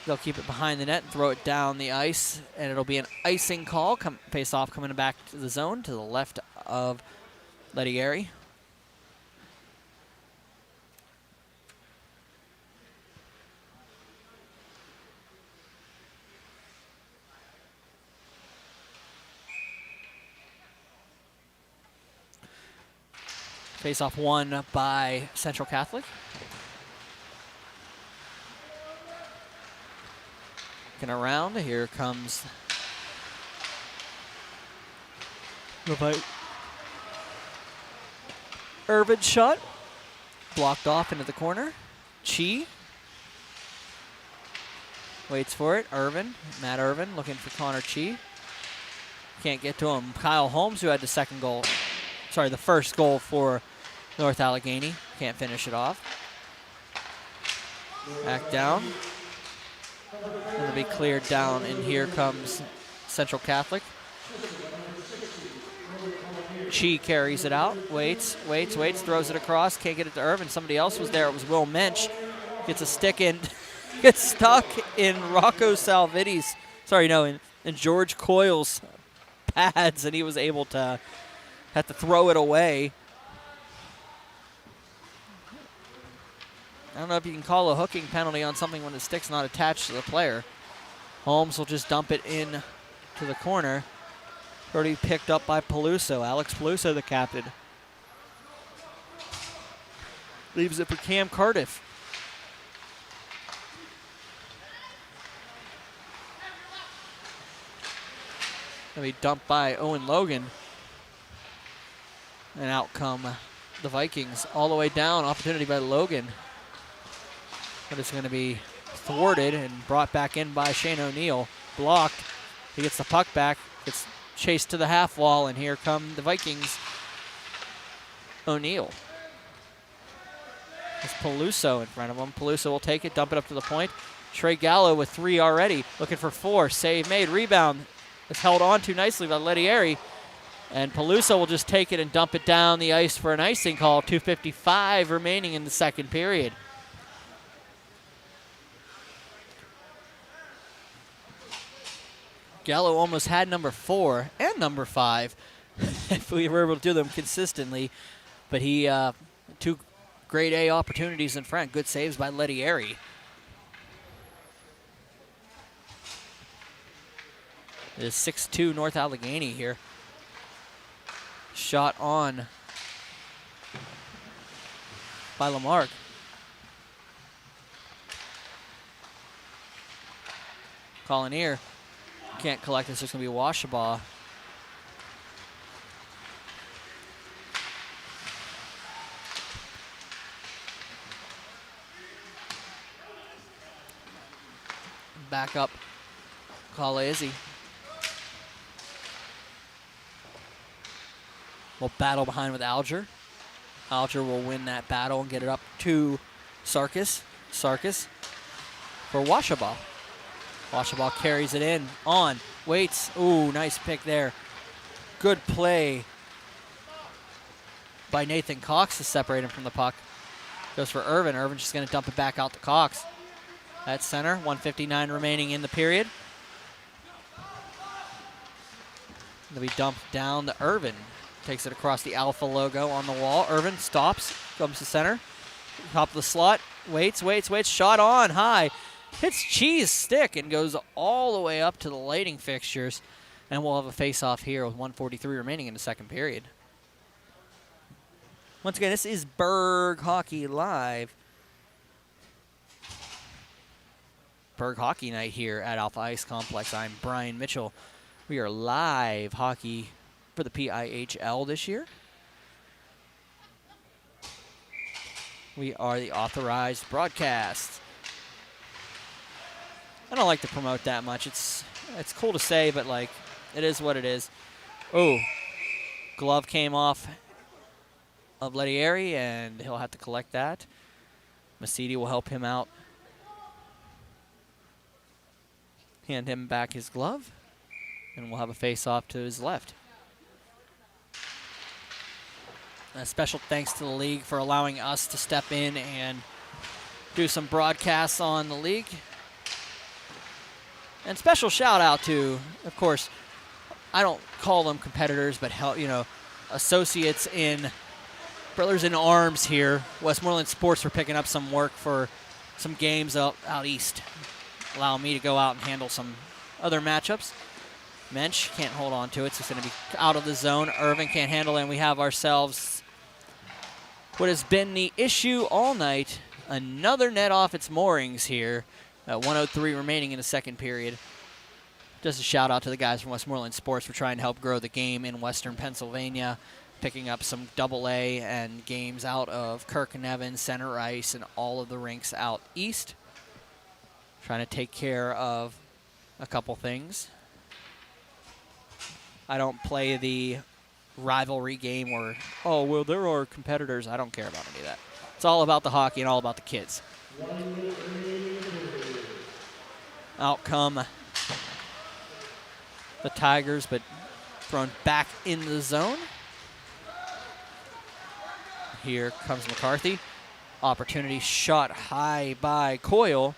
S1: They'll keep it behind the net and throw it down the ice, and it'll be an icing call. Face-off coming back to the zone to the left of Lettieri. Face-off won by Central Catholic. Looking around, here comes the Irvin shot. Blocked off into the corner. Chi waits for it. Matt Irvin looking for Connor Chi. Can't get to him. Kyle Holmes, who had the first goal for North Allegheny. Can't finish it off. Back down. And it'll be cleared down, and here comes Central Catholic. Chi carries it out, waits, throws it across, can't get it to Irvin. Somebody else was there. It was Will Mensch. Gets a stick in, gets stuck in Rocco Salviti's, in George Coyle's pads, and he was able to have to throw it away. I don't know if you can call a hooking penalty on something when the stick's not attached to the player. Holmes will just dump it in to the corner. Already picked up by Peluso. Alex Peluso, the captain. Leaves it for Cam Cardiff. Gonna be dumped by Owen Logan. And out come the Vikings all the way down. Opportunity by Logan. But it's gonna be thwarted and brought back in by Shane O'Neill. Blocked. He gets the puck back. Gets chased to the half wall, and here come the Vikings. O'Neill. There's Peluso in front of him. Peluso will take it, dump it up to the point. Trey Gallo with 3 already, looking for 4. Save made, rebound. It's held on to nicely by Lettieri. And Peluso will just take it and dump it down the ice for an icing call. 2:55 remaining in the second period. Gallo almost had number 4 and number 5 if we were able to do them consistently. But he, 2 grade A opportunities in front. Good saves by Lettieri. It is 6-2 North Allegheny here. Shot on by Lamarck. Collinear can't collect. It's just going to be Washabaugh. Back up, Kalaizzi. Will battle behind with Alger. Alger will win that battle and get it up to Sarkis. Sarkis for Washabaugh. Washabaugh carries it in, on, waits. Ooh, nice pick there. Good play by Nathan Cox to separate him from the puck. Goes for Irvin. Irvin's just going to dump it back out to Cox. At center, 1:59 remaining in the period. It'll be dumped down to Irvin. Takes it across the Alpha logo on the wall. Irvin stops, comes to center. Top of the slot, waits. Shot on, high. Hits Chi's stick and goes all the way up to the lighting fixtures. And we'll have a face-off here with 1:43 remaining in the second period. Once again, this is Burgh Hockey Live. Burgh Hockey Night here at Alpha Ice Complex. I'm Brian Mitchell. We are live hockey for the PIHL this year. We are the authorized broadcast. I don't like to promote that much. It's cool to say, but like, it is what it is. Oh, glove came off of Lettieri, and he'll have to collect that. Masidi will help him out. Hand him back his glove, and we'll have a face-off to his left. A special thanks to the league for allowing us to step in and do some broadcasts on the league. And special shout out to, of course, I don't call them competitors, but associates in Brothers in Arms here. Westmoreland Sports for picking up some work for some games out east. Allow me to go out and handle some other matchups. Mensch can't hold on to it, so it's going to be out of the zone. Irvin can't handle it, and we have ourselves what has been the issue all night. Another net off its moorings here at 1:03 remaining in the second period. Just a shout out to the guys from Westmoreland Sports for trying to help grow the game in Western Pennsylvania, picking up some AA and games out of Kirk and Evans, Center Ice, and all of the rinks out east. Trying to take care of a couple things. I don't play the rivalry game where, oh, well, there are competitors. I don't care about any of that. It's all about the hockey and all about the kids. Out come the Tigers, but thrown back in the zone. Here comes McCarthy. Opportunity shot high by Coyle.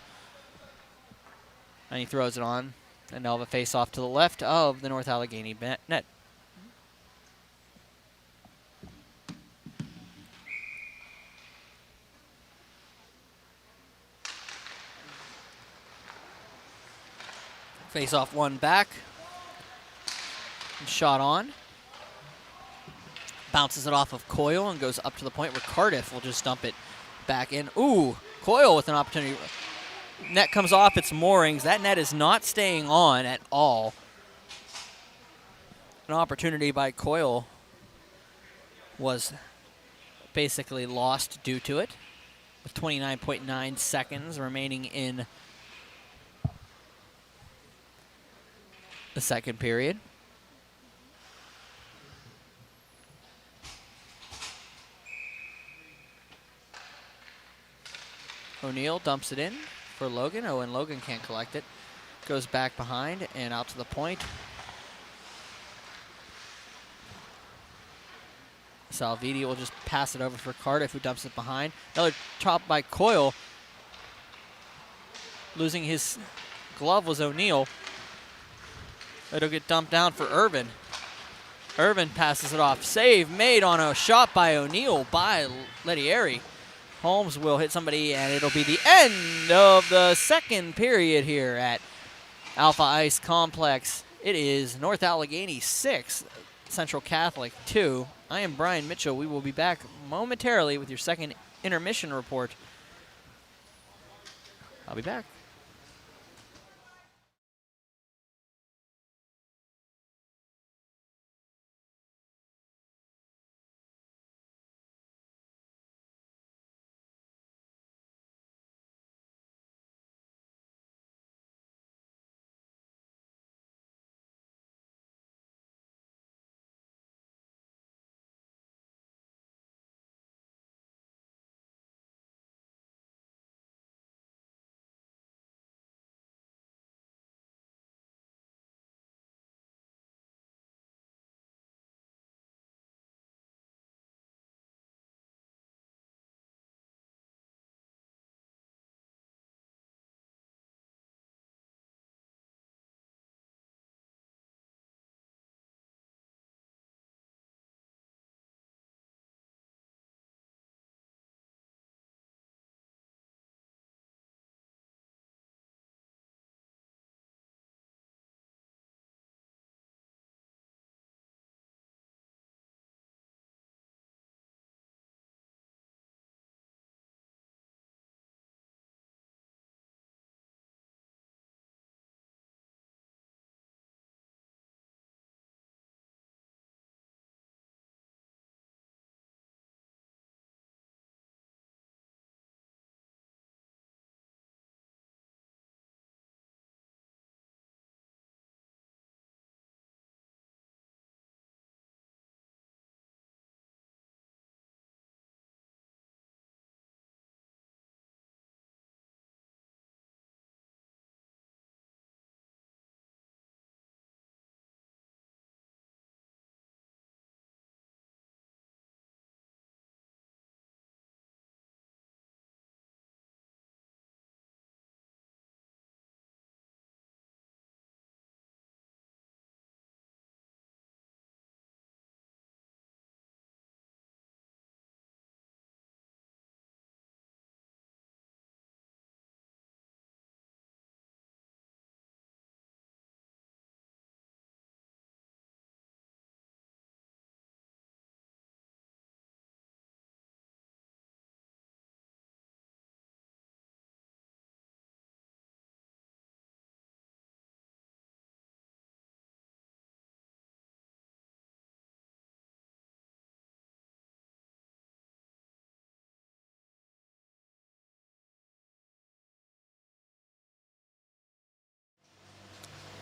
S1: And he throws it on. And now the face-off to the left of the North Allegheny net. Face-off one back. And shot on. Bounces it off of Coyle and goes up to the point where Cardiff will just dump it back in. Ooh, Coyle with an opportunity. Net comes off its moorings. That net is not staying on at all. An opportunity by Coyle was basically lost due to it, with 29.9 seconds remaining in the second period. O'Neal dumps it in for Logan. Oh, and Logan can't collect it. Goes back behind and out to the point. Salvidi will just pass it over for Cardiff, who dumps it behind. Another chop by Coyle. Losing his glove was O'Neal. It'll get dumped down for Irvin. Irvin passes it off. Save made on a shot by O'Neal by Lettieri. Holmes will hit somebody, and it'll be the end of the second period here at Alpha Ice Complex. It is North Allegheny 6, Central Catholic 2. I am Brian Mitchell. We will be back momentarily with your second intermission report. I'll be back.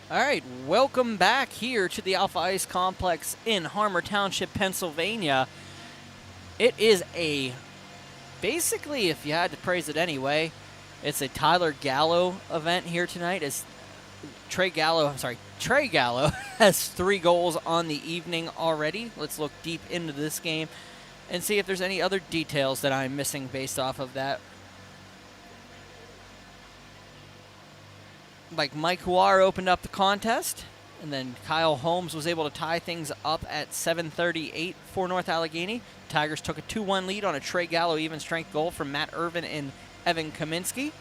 S1: All right, welcome back here to the Alpha Ice Complex in Harmer Township, Pennsylvania. It is basically, if you had to praise it anyway, It's a Tyler Gallo event here tonight. As Trey Gallo has 3 goals on the evening already. Let's look deep into this game and see if there's any other details that I'm missing based off of that. Like Mike Huar opened up the contest, and then Kyle Holmes was able to tie things up at 7:38 for North Allegheny. Tigers took a 2-1 lead on a Trey Gallo even strength goal from Matt Irvin and Evan Kaminsky.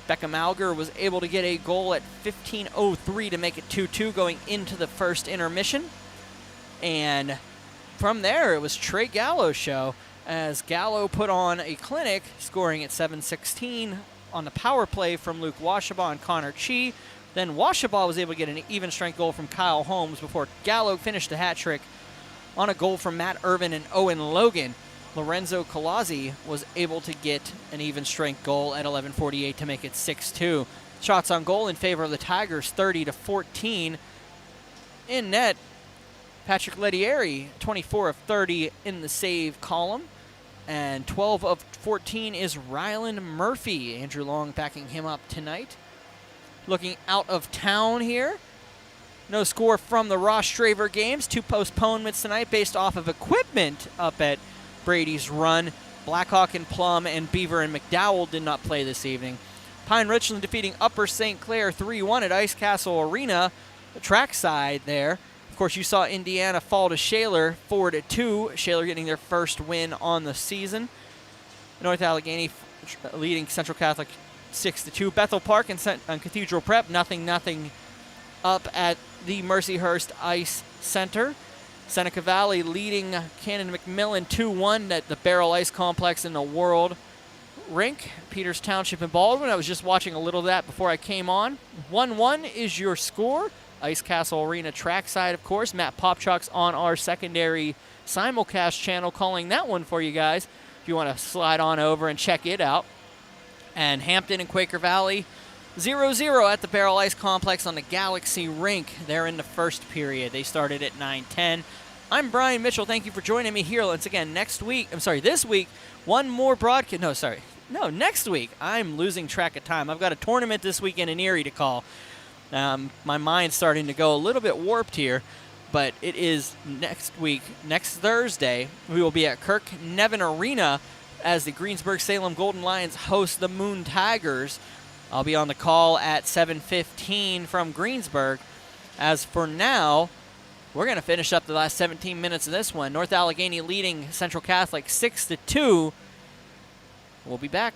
S1: Beckham Alger was able to get a goal at 15:03 to make it 2-2 going into the first intermission. And from there, it was Trey Gallo's show as Gallo put on a clinic, scoring at 7:16 on the power play from Luke Washabaugh and Connor Chi. Then Washabaugh was able to get an even strength goal from Kyle Holmes before Gallo finished the hat trick on a goal from Matt Irvin and Owen Logan. Lorenzo Colazzi was able to get an even strength goal at 11:48 to make it 6-2. Shots on goal in favor of the Tigers, 30-14. In net, Patrick Lettieri, 24 of 30 in the save column. And 12 of 14 is Rylan Murphy. Andrew Long backing him up tonight. Looking out of town here. No score from the Ross Straver games. 2 postponements tonight based off of equipment up at Brady's Run. Blackhawk and Plum and Beaver and McDowell did not play this evening. Pine Richland defeating Upper St. Clair 3-1 at Ice Castle Arena. The trackside there. Of course, you saw Indiana fall to Shaler 4-2. Shaler getting their first win on the season. North Allegheny leading Central Catholic 6-2. Bethel Park and Cathedral Prep, 0-0 up at the Mercyhurst Ice Center. Seneca Valley leading Cannon McMillan 2-1 at the Barrel Ice Complex in the World Rink. Peters Township and Baldwin. I was just watching a little of that before I came on. 1-1 is your score. Ice Castle Arena trackside, of course. Matt Popchuck's on our secondary simulcast channel calling that one for you guys if you want to slide on over and check it out. And Hampton and Quaker Valley 0-0 at the Barrel Ice Complex on the Galaxy Rink. They're in the first period. They started at 9:10. I'm Brian Mitchell. Thank you for joining me here once again this week, one more broadcast. Next week. I'm losing track of time. I've got a tournament this weekend in Erie to call. My mind's starting to go a little bit warped here, but it is next week, next Thursday. We will be at Kirk Nevin Arena as the Greensburg-Salem Golden Lions host the Moon Tigers. I'll be on the call at 7:15 from Greensburg. As for now, we're going to finish up the last 17 minutes of this one. North Allegheny leading Central Catholic 6-2. We'll be back.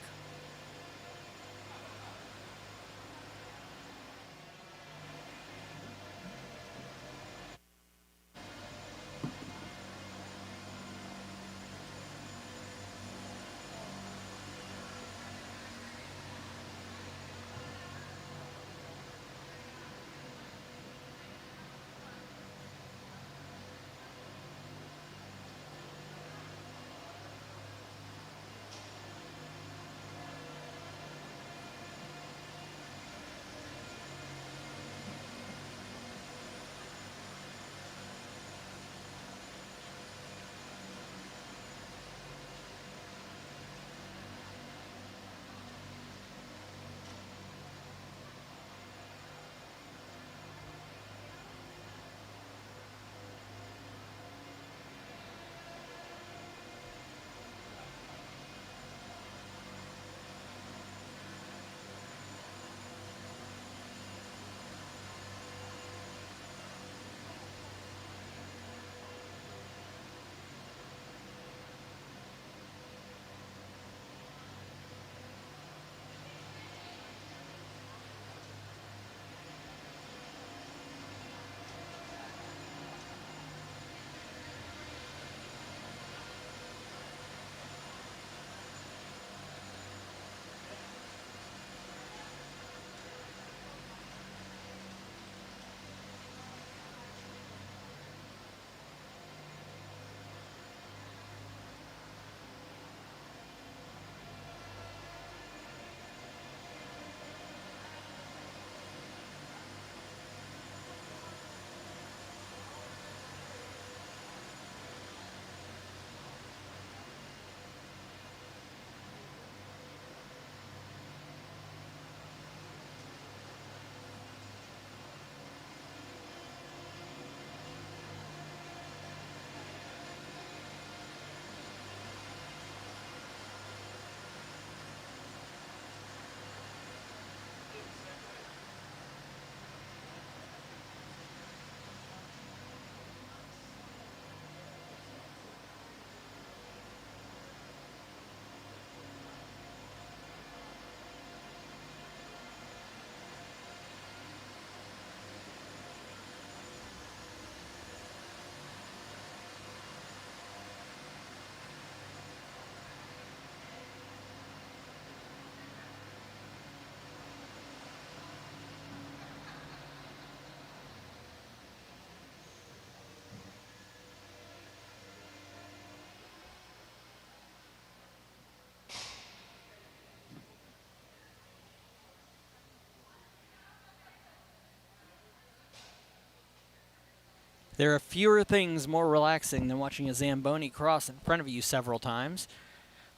S1: There are fewer things more relaxing than watching a Zamboni cross in front of you several times.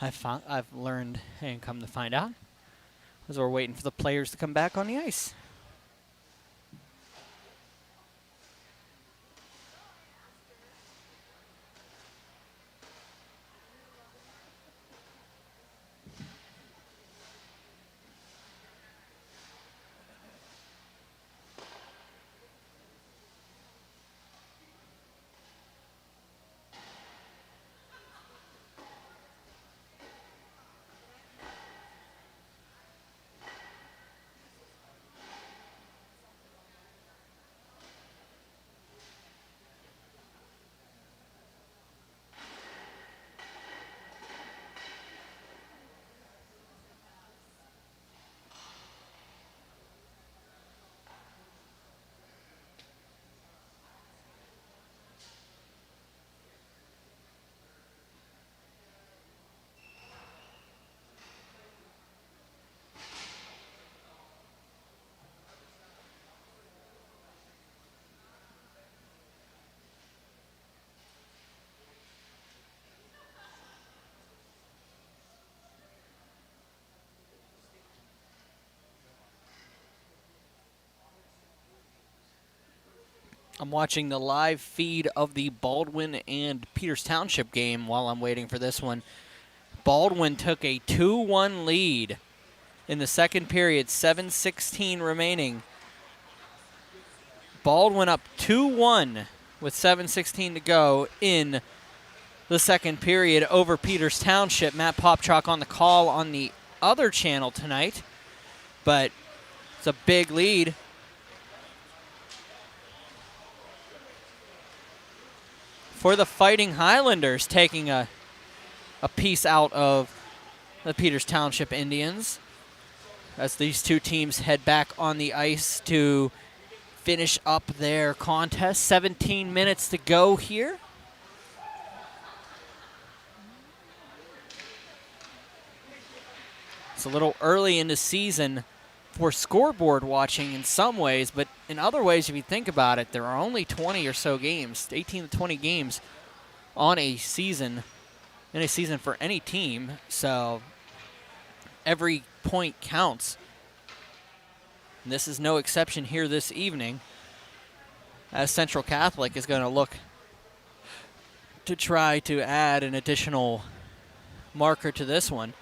S1: I've learned and come to find out as we're waiting for the players to come back on the ice. I'm watching the live feed of the Baldwin and Peters Township game while I'm waiting for this one. Baldwin took a 2-1 lead in the second period, 7:16 remaining. Baldwin up 2-1 with 7:16 to go in the second period over Peters Township. Matt Popchalk on the call on the other channel tonight, but it's a big lead. For the Fighting Highlanders, taking a piece out of the Peters Township Indians as these two teams head back on the ice to finish up their contest. 17 minutes to go here. It's a little early in the season for scoreboard watching in some ways, but in other ways, if you think about it, there are only 20 or so games, 18 to 20 games on a season, in a season for any team, so every point counts. And this is no exception here this evening, as Central Catholic is going to look to try to add an additional marker to this one.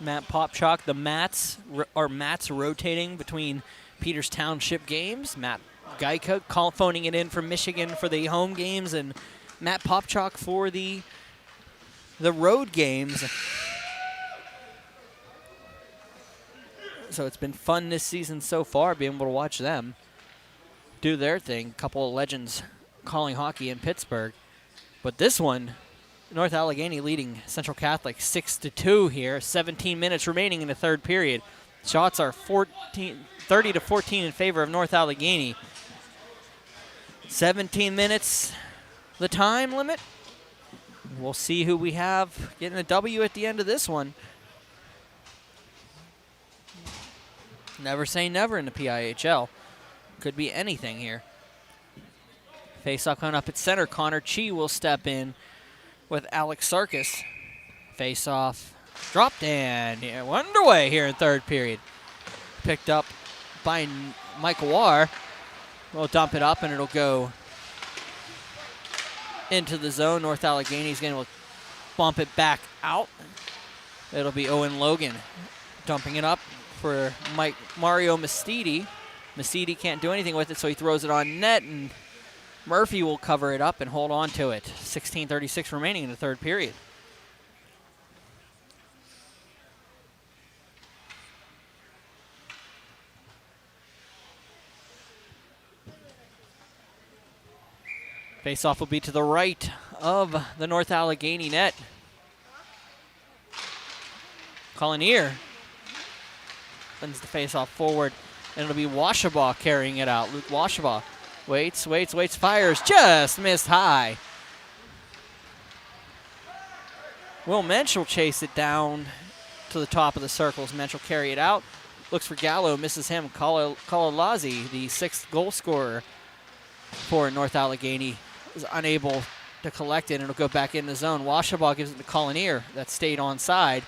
S1: Matt Popchalk, the Mats rotating between Peters Township games. Matt Geika phoning it in from Michigan for the home games, and Matt Popchalk for the road games. So it's been fun this season so far, being able to watch them do their thing. A couple of legends calling hockey in Pittsburgh. But this one, North Allegheny leading Central Catholic 6-2 here. 17 minutes remaining in the third period. Shots are 30-14 in favor of North Allegheny. 17 minutes, the time limit. We'll see who we have getting a W at the end of this one. Never say never in the PIHL. Could be anything here. Face-off coming up at center. Connor Chi will step in with Alex Sarkis. Face-off dropped and underway here in third period. Picked up by Mike War. We'll dump it up and it'll go into the zone. North Allegheny's going to bump it back out. It'll be Owen Logan dumping it up for Mario Mastidi. Mastidi can't do anything with it, so he throws it on net, and Murphy will cover it up and hold on to it. 16:36 remaining in the third period. Face-off will be to the right of the North Allegheny net. Collinear sends the face-off forward And it'll be Washabaugh carrying it out. Luke Washabaugh waits, fires, just missed high. Will Mensch will chase it down to the top of the circles. Mensch will carry it out. Looks for Gallo, misses him. Kalalazzi, the 6th goal scorer for North Allegheny, is unable to collect it, and it'll go back in the zone. Washabaugh gives it to Collinear. That stayed onside.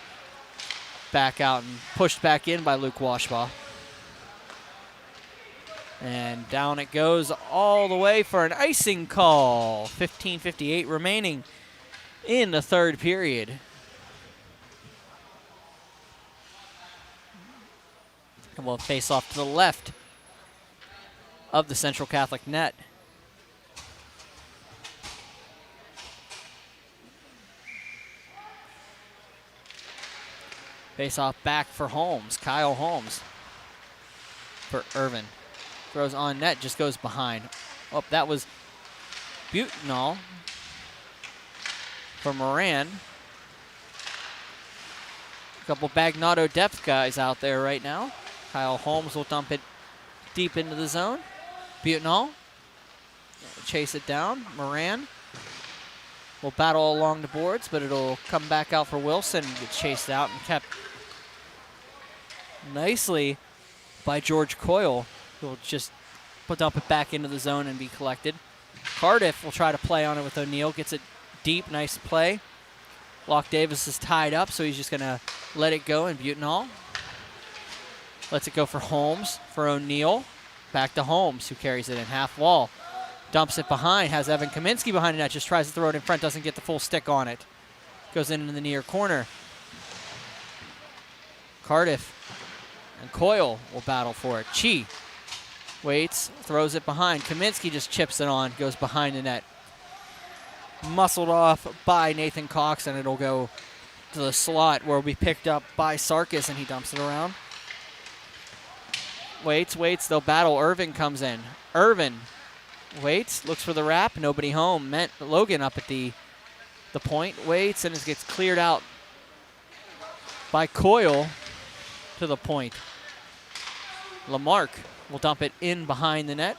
S1: Back out and pushed back in by Luke Washabaugh. And down it goes all the way for an icing call. 15:58 remaining in the 3rd period. And we'll face off to the left of the Central Catholic net. Face off back for Holmes. Kyle Holmes for Irvin. Throws on net, just goes behind. Oh, that was Butenal for Moran. A couple Bagnotto depth guys out there right now. Kyle Holmes will dump it deep into the zone. Butenal chase it down. Moran will battle along the boards, but it'll come back out for Wilson. Get chased out and kept nicely by George Coyle, who will just dump it back into the zone and be collected. Cardiff will try to play on it with O'Neill. Gets it deep, nice play. Locke Davis is tied up, so he's just going to let it go, and Butenal lets it go for Holmes, for O'Neill. Back to Holmes, who carries it in half wall. Dumps it behind, has Evan Kaminsky behind the net, just tries to throw it in front, doesn't get the full stick on it. Goes into the near corner. Cardiff and Coyle will battle for it. Chi waits, throws it behind. Kaminsky just chips it on, goes behind the net. Muscled off by Nathan Cox, and it'll go to the slot where it'll be picked up by Sarkis, and he dumps it around. Waits, they'll battle. Irvin comes in. Irvin waits, looks for the wrap, nobody home. Logan up at the point, waits, and it gets cleared out by Coyle to the point. Lamarck will dump it in behind the net.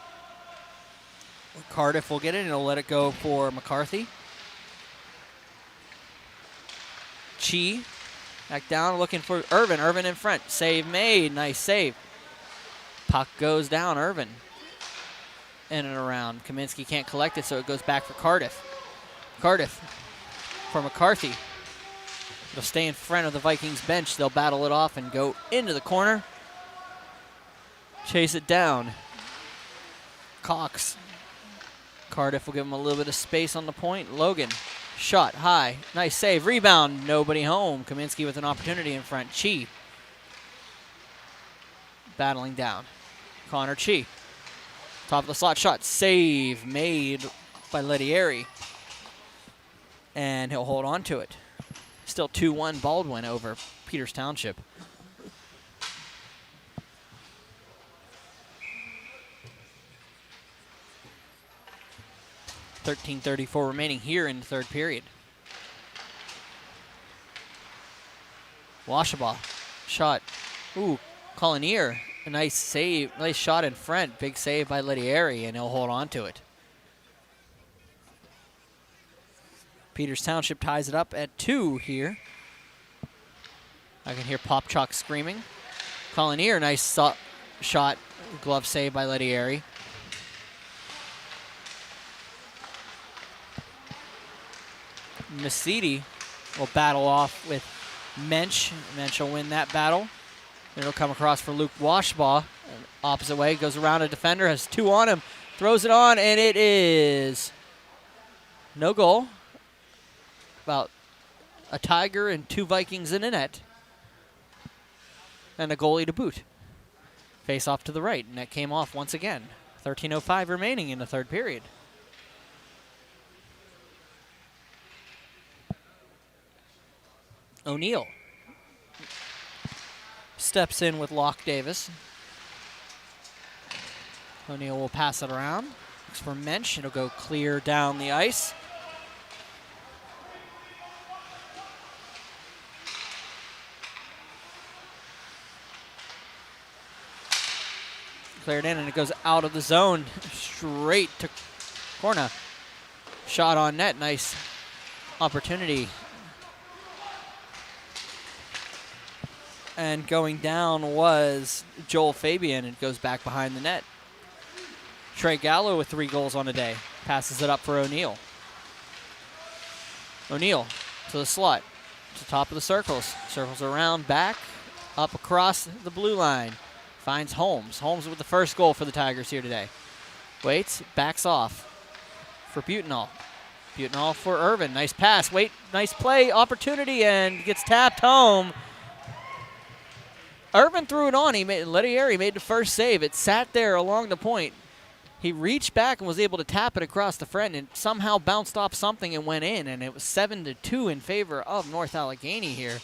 S1: Cardiff will get it, and he'll let it go for McCarthy. Chi back down, looking for Irvin. Irvin in front. Save made. Nice save. Puck goes down. Irvin in and around. Kaminsky can't collect it, so it goes back for Cardiff. Cardiff for McCarthy. It'll stay in front of the Vikings bench. They'll battle it off and go into the corner. Chase it down. Cox. Cardiff will give him a little bit of space on the point. Logan, shot high. Nice save. Rebound. Nobody home. Kaminsky with an opportunity in front. Chi battling down. Connor Chi. Top of the slot shot. Save made by Lettieri. And he'll hold on to it. Still 2-1 Baldwin over Peters Township. .34 remaining here in the 3rd period. Washabaugh. Shot. Ooh, Collinear. A nice save. Nice shot in front. Big save by Lettieri, and he'll hold on to it. Peters Township ties it up at 2 here. I can hear Pop Chalk screaming. Collinear, nice shot. Glove save by Lettieri. Masidi will battle off with Mensch. Mensch will win that battle. It'll come across for Luke Washabaugh. Opposite way, goes around a defender, has 2 on him. Throws it on, and it is no goal. About a Tiger and 2 Vikings in the net. And a goalie to boot. Face off to the right, and that came off once again. 13:05 remaining in the 3rd period. O'Neill steps in with Locke Davis. O'Neill will pass it around. Looks for Mensch. It'll go clear down the ice. Cleared in, and it goes out of the zone straight to corner. Shot on net. Nice opportunity. And going down was Joel Fabian. It goes back behind the net. Trey Gallo with 3 goals on the day. Passes it up for O'Neill. O'Neill to the slot. To the top of the circles. Circles around, back, up across the blue line. Finds Holmes. Holmes with the first goal for the Tigers here today. Waits, backs off for Butenal. Butenal for Irvin. Nice pass. Wait, nice play, opportunity, and gets tapped home. Irvin threw it on. Lettieri made the first save. It sat there along the point. He reached back and was able to tap it across the front and somehow bounced off something and went in, and it was 7-2 in favor of North Allegheny here.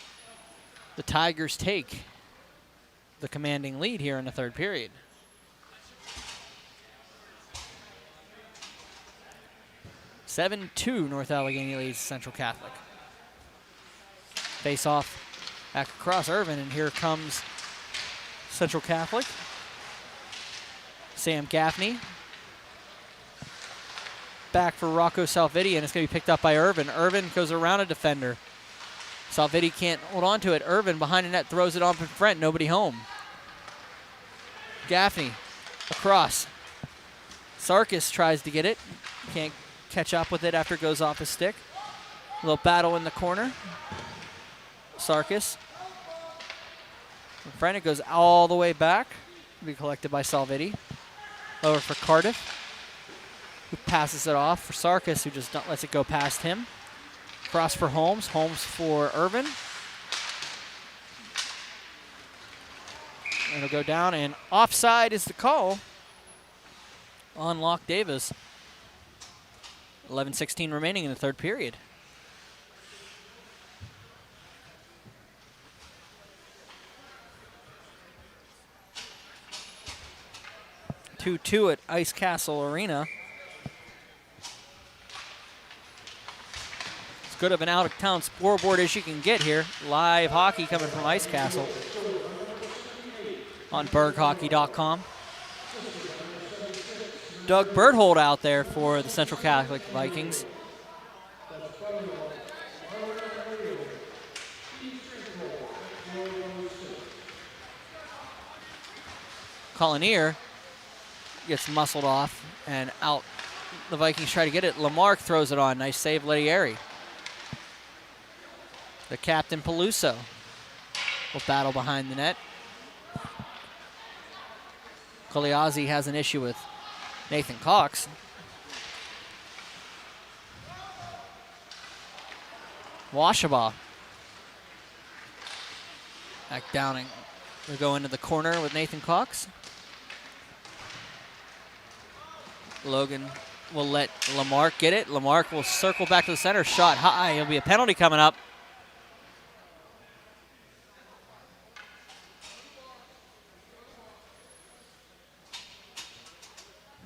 S1: The Tigers take the commanding lead here in the third period. North Allegheny leads Central Catholic. Face off back across Irvin, and here comes Central Catholic. Sam Gaffney. Back for Rocco Salviti, and it's going to be picked up by Irvin. Irvin goes around a defender. Salviti can't hold on to it. Irvin behind the net throws it off in front. Nobody home. Gaffney across. Sarkis tries to get it. Can't catch up with it after it goes off his stick. A little battle in the corner. Sarkis. In front, it goes all the way back. Be collected by Salviti. Over for Cardiff, who passes it off for Sarkis, who just lets it go past him. Cross for Holmes. Holmes for Irvin. And it'll go down, and offside is the call on Locke Davis. 11:16 remaining in the third period. (2-2) at Ice Castle Arena. As good of an out-of-town scoreboard as you can get here. Live hockey coming from Ice Castle on BurghHockey.com. Doug Berthold out there for the Central Catholic Vikings. Collinear gets muscled off and out. The Vikings try to get it. Lamarck throws it on. Nice save, Lettieri. The captain, Peluso, will battle behind the net. Koliazzi has an issue with Nathan Cox. Washabaugh. Back down and we go into the corner with Nathan Cox. Logan will let Lamarck get it. Lamarck will circle back to the center. Shot high. It'll be a penalty coming up.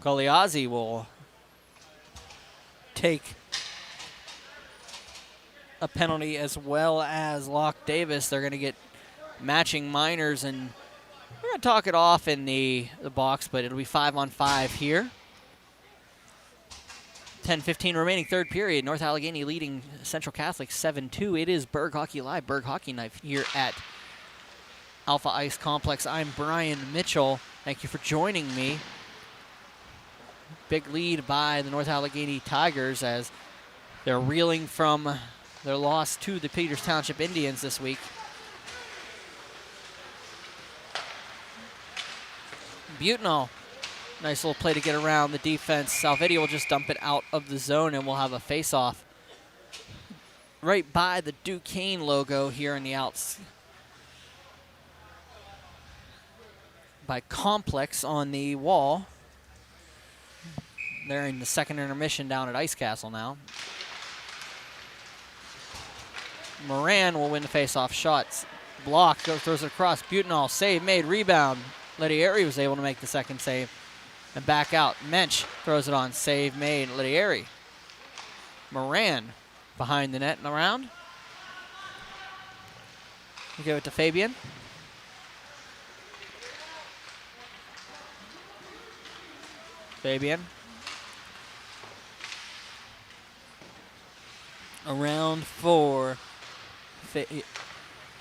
S1: Koliazzi will take a penalty, as well as Locke Davis. They're going to get matching minors, and we're going to talk it off in the box, but it'll be 5-on-5 here. 10:15 remaining, third period. North Allegheny leading Central Catholic 7-2. It is Burgh Hockey Live, BurghHockeyNight here at Alpha Ice Complex. I'm Brian Mitchell. Thank you for joining me. Big lead by the North Allegheny Tigers as they're reeling from their loss to the Peters Township Indians this week. Butenal. Nice little play to get around the defense. Salviti will just dump it out of the zone, and we'll have a face-off right by the Duquesne logo here in the outs. By Complex on the wall. They're in the second intermission down at Ice Castle now. Moran will win the face-off. Shots blocked, throws it across. Butenal, save made, rebound. Lettieri was able to make the second save and back out. Mensch throws it on, save made, Lettieri. Moran behind the net and around. We give it to Fabian. Fabian. Around for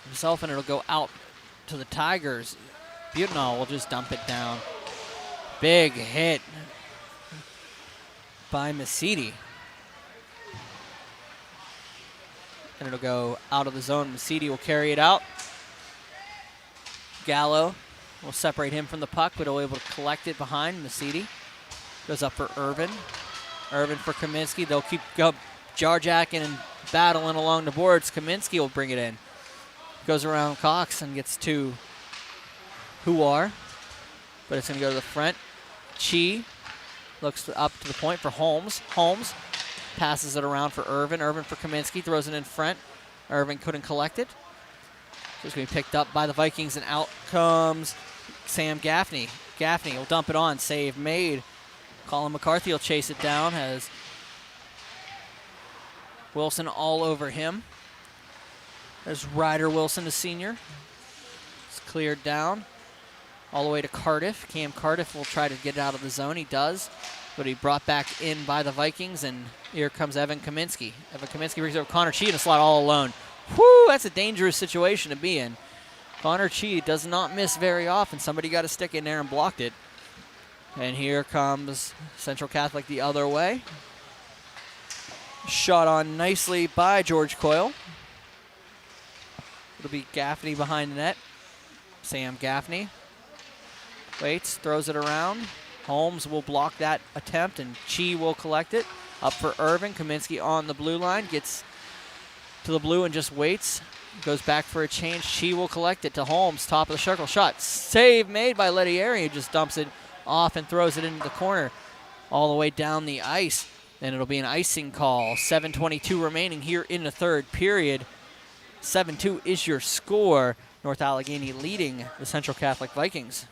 S1: himself, and it'll go out to the Tigers. Butenal will just dump it down. Big hit by Mesiti. And it'll go out of the zone. Mesiti will carry it out. Gallo will separate him from the puck, but he'll be able to collect it behind Mesiti. Goes up for Irvin. Irvin for Kaminsky. They'll keep jar-jacking and battling along the boards. Kaminsky will bring it in. Goes around Cox and gets to Huar, but it's going to go to the front. Chi looks up to the point for Holmes. Holmes passes it around for Irvin. Irvin for Kaminsky, throws it in front. Irvin couldn't collect it. So it's going to be picked up by the Vikings, and out comes Sam Gaffney. Gaffney will dump it on. Save made. Colin McCarthy will chase it down. Has Wilson all over him. There's Ryder Wilson, the senior. It's cleared down all the way to Cardiff. Cam Cardiff will try to get it out of the zone. He does, but he brought back in by the Vikings, and here comes Evan Kaminsky. Evan Kaminsky brings over Connor Chi in a slot all alone. Whew, that's a dangerous situation to be in. Connor Chi does not miss very often. Somebody got a stick in there and blocked it. And here comes Central Catholic the other way. Shot on nicely by George Coyle. It'll be Gaffney behind the net. Sam Gaffney waits, throws it around. Holmes will block that attempt, and Chi will collect it. Up for Irvin. Kaminsky on the blue line. Gets to the blue and just waits. Goes back for a change. Chi will collect it to Holmes. Top of the circle. Shot. Save made by Lettieri, who just dumps it off and throws it into the corner all the way down the ice. Then it'll be an icing call. 7:22 remaining here in the third period. 7-2 is your score. North Allegheny leading the Central Catholic Vikings.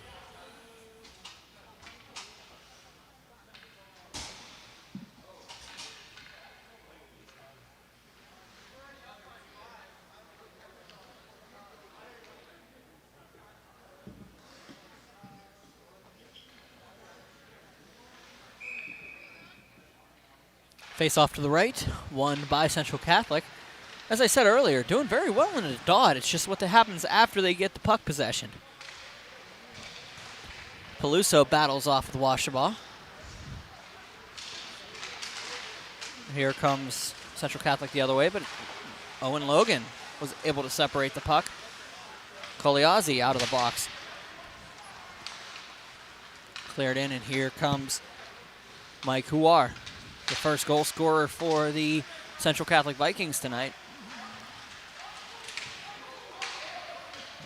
S1: Face off to the right, won by Central Catholic. As I said earlier, doing very well in the dot. It's just what happens after they get the puck possession. Peluso battles off the Washabah. Here comes Central Catholic the other way, but Owen Logan was able to separate the puck. Koliazi out of the box. Cleared in, and here comes Mike Huar, the first goal scorer for the Central Catholic Vikings tonight.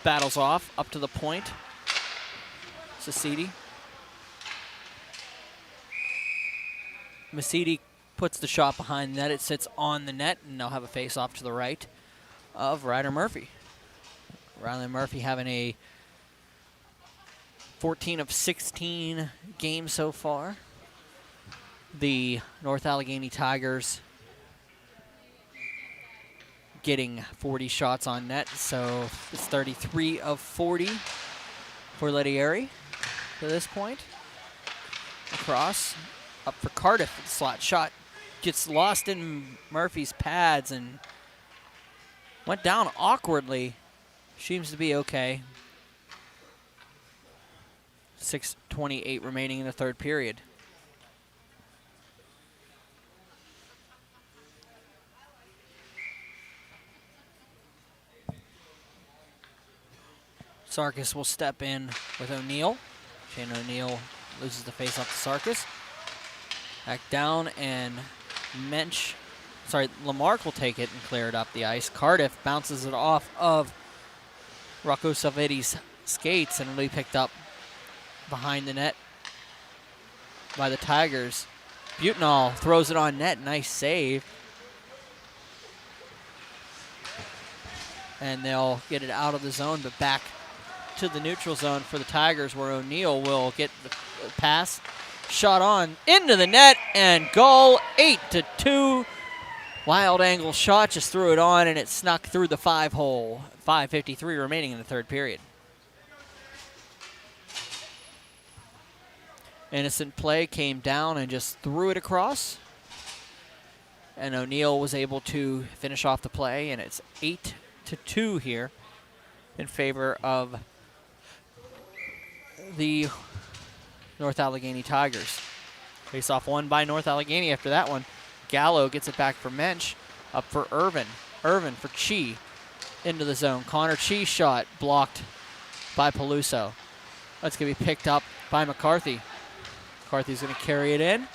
S1: Battles off, up to the point. Sasidi. Masidi puts the shot behind the net. It sits on the net, and they'll have a face-off to the right of Ryder Murphy. Ryder Murphy having a 14 of 16 games so far. The North Allegheny Tigers getting 40 shots on net, so it's 33 of 40 for Lettieri to this point. Across, up for Cardiff. Slot shot gets lost in Murphy's pads and went down awkwardly. Seems to be okay. 6:28 remaining in the third period. Sarkis will step in with O'Neill. Shane O'Neill loses the face off to Sarkis. Back down, and Lamarck will take it and clear it up the ice. Cardiff bounces it off of Rocco Salvetti's skates, and it'll be picked up behind the net by the Tigers. Butenal throws it on net. Nice save. And they'll get it out of the zone, but back to the neutral zone for the Tigers, where O'Neill will get the pass. Shot on into the net, and goal. 8-2. Wild angle shot, just threw it on, and it snuck through the 5-hole. 5:53 remaining in the third period. Innocent play, came down and just threw it across. And O'Neill was able to finish off the play, and it's 8-2 here in favor of the North Allegheny Tigers. Face off won by North Allegheny after that one. Gallo gets it back for Mensch, up for Irvin. Irvin for Chi, into the zone. Connor Chi shot, blocked by Peluso. That's going to be picked up by McCarthy. McCarthy's going to carry it in.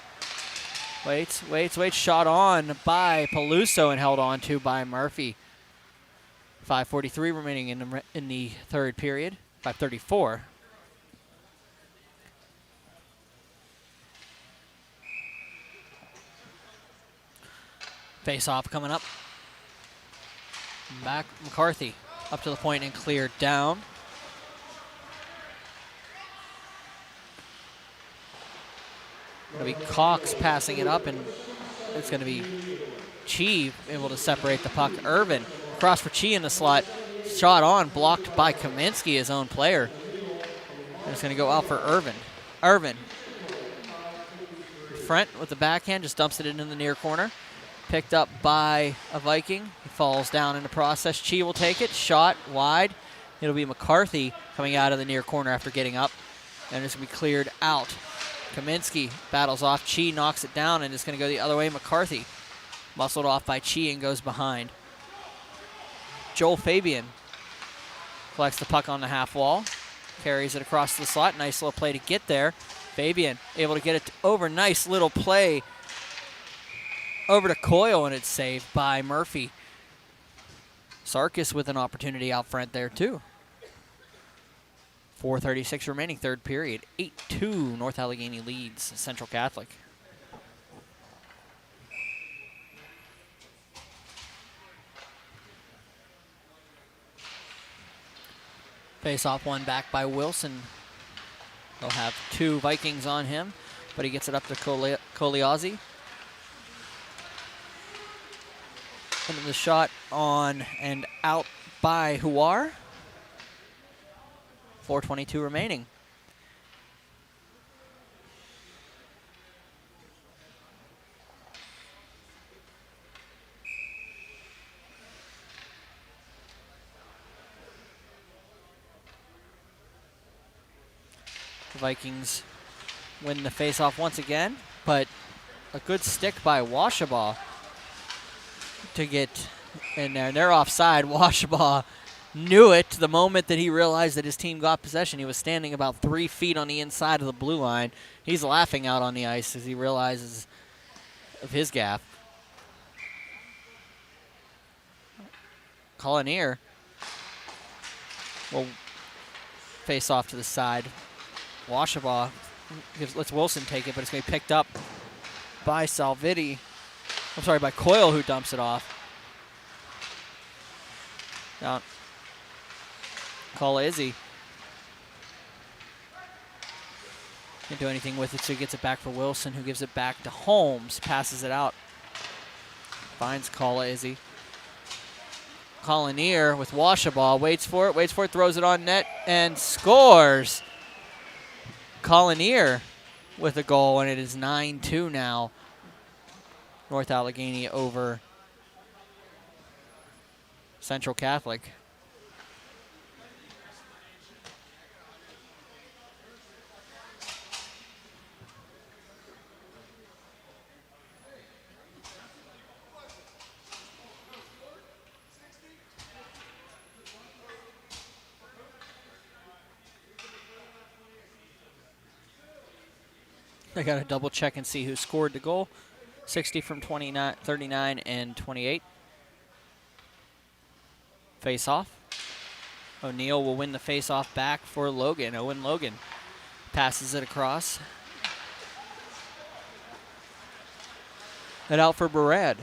S1: Waits. Shot on by Peluso and held on to by Murphy. 5:43 remaining in the third period. 5:34. Face off coming up. Back McCarthy up to the point and cleared down. Going to be Cox passing it up, and it's going to be Chi able to separate the puck. Irvin across for Chi in the slot. Shot on, blocked by Kaminsky, his own player. And it's going to go out for Irvin. Irvin. Front with the backhand, just dumps it into the near corner. Picked up by a Viking. He falls down in the process. Chi will take it. Shot wide. It'll be McCarthy coming out of the near corner after getting up. And it's going to be cleared out. Kaminsky battles off Chi, knocks it down, and it's going to go the other way. McCarthy muscled off by Chi and goes behind. Joel Fabian collects the puck on the half wall, carries it across the slot. Nice little play to get there. Fabian able to get it over. Nice little play over to Coyle, and it's saved by Murphy. Sarkis with an opportunity out front there, too. 4:36 remaining, third period. 8-2, North Allegheny leads Central Catholic. Face-off one back by Wilson. They'll have two Vikings on him, but he gets it up to Koliazzi. And the shot on and out by Huar. 4:22 remaining. The Vikings win the face-off once again, but a good stick by Washabaugh to get in there. They're offside. Washabaugh knew it the moment that he realized that his team got possession. He was standing about 3 feet on the inside of the blue line. He's laughing out on the ice as he realizes of his gaffe. Collinear will face off to the side. Washabaugh lets Wilson take it, but it's going to be picked up by Salvitti. I'm sorry, by Coyle, who dumps it off. Now, Izzy can't do anything with it, so he gets it back for Wilson, who gives it back to Holmes, passes it out, finds Izzy. Collinear with Washabaugh, waits for it, throws it on net, and scores. Collinear with a goal, and it is 9-2 now. North Allegheny over Central Catholic. I got to double check and see who scored the goal. 60 from 29, 39, and 28. Face off. O'Neill will win the face off back for Logan. Owen Logan passes it across. And out for Moran.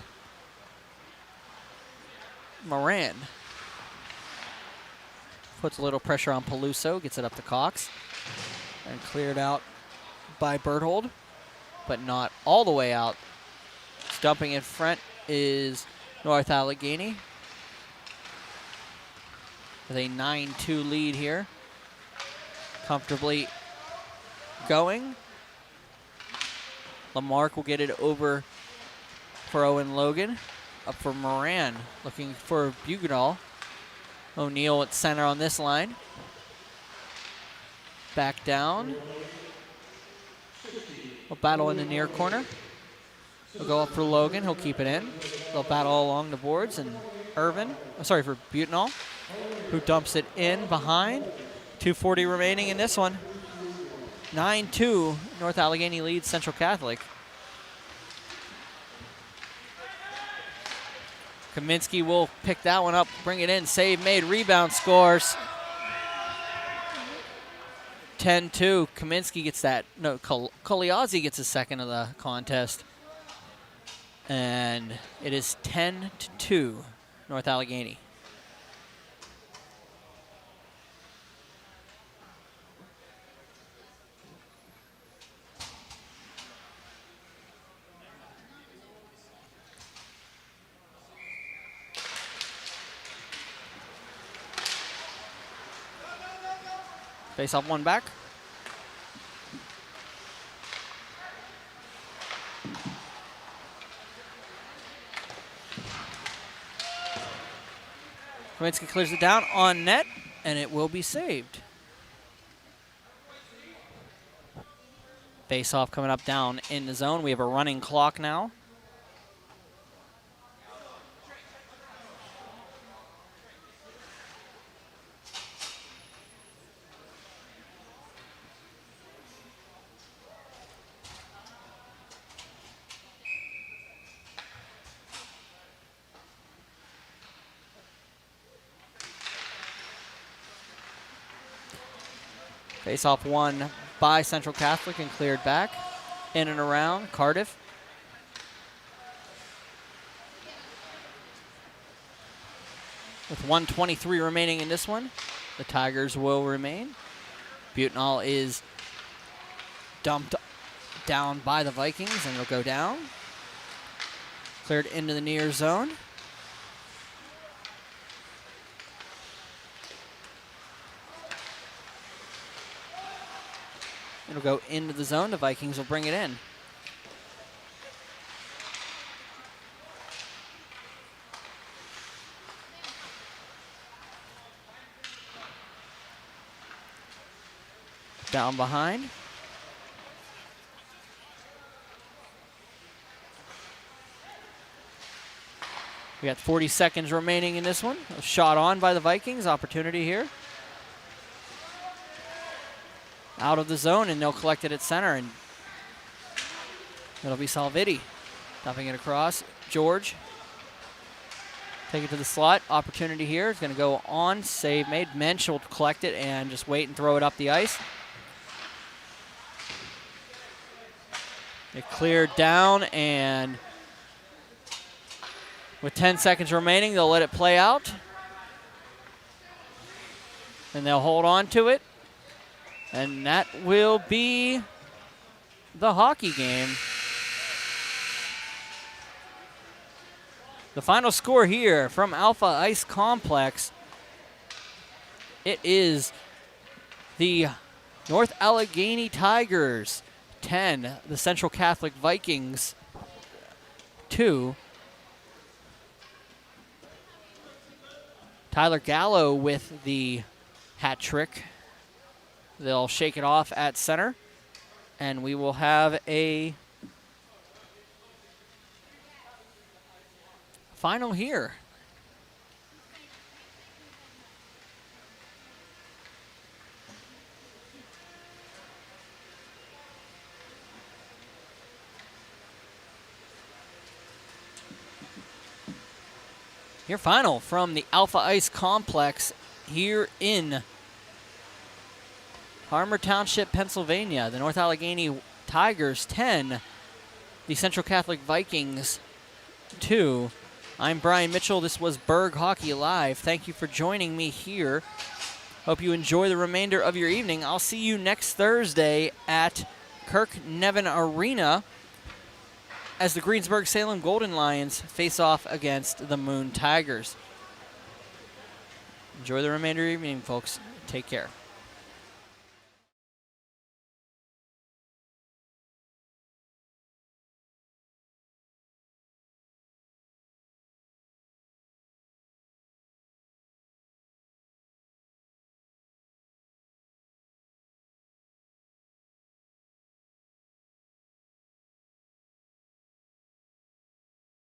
S1: Puts a little pressure on Peluso, gets it up to Cox. And cleared out by Berthold, but not all the way out. Dumping in front is North Allegheny with a 9-2 lead here. Comfortably going. Lamarck will get it over for Owen Logan. Up for Moran, looking for Bugenal. O'Neal at center on this line. Back down. We'll battle in the near corner. We'll go up for Logan. He'll keep it in. They'll battle along the boards, and for Butenal, who dumps it in behind. 2:40 remaining in this one. 9-2, North Allegheny leads Central Catholic. Kaminsky will pick that one up, bring it in, save made, rebound, scores. 10-2, Kaminsky gets that, no, Koliazzi gets a second of the contest. And it is 10-2, North Allegheny. Face off one back. Kaminsky clears it down on net, and it will be saved. Face off coming up down in the zone. We have a running clock now. Face off one by Central Catholic and cleared back. In and around Cardiff. With 1:23 remaining in this one, the Tigers will remain. Butenal is dumped down by the Vikings and will go down. Cleared into the near zone. It'll go into the zone. The Vikings will bring it in. Down behind. We got 40 seconds remaining in this one. A shot on by the Vikings. Opportunity here. Out of the zone, and they'll collect it at center, and it'll be Salviti dumping it across. George, take it to the slot. Opportunity here. It's going to go on. Save made. Mensch will collect it and just wait and throw it up the ice. It cleared down, and with 10 seconds remaining, they'll let it play out, and they'll hold on to it. And that will be the hockey game. The final score here from Alpha Ice Complex. It is the North Allegheny Tigers 10, the Central Catholic Vikings 2. Tyler Gallo with the hat trick. They'll shake it off at center, and we will have a final here. Your final from the Alpha Ice Complex here in Harmer Township, Pennsylvania. The North Allegheny Tigers 10, the Central Catholic Vikings 2. I'm Brian Mitchell. This was Burgh Hockey Live. Thank you for joining me here. Hope you enjoy the remainder of your evening. I'll see you next Thursday at Kirk Nevin Arena as the Greensburg-Salem Golden Lions face off against the Moon Tigers. Enjoy the remainder of your evening, folks. Take care.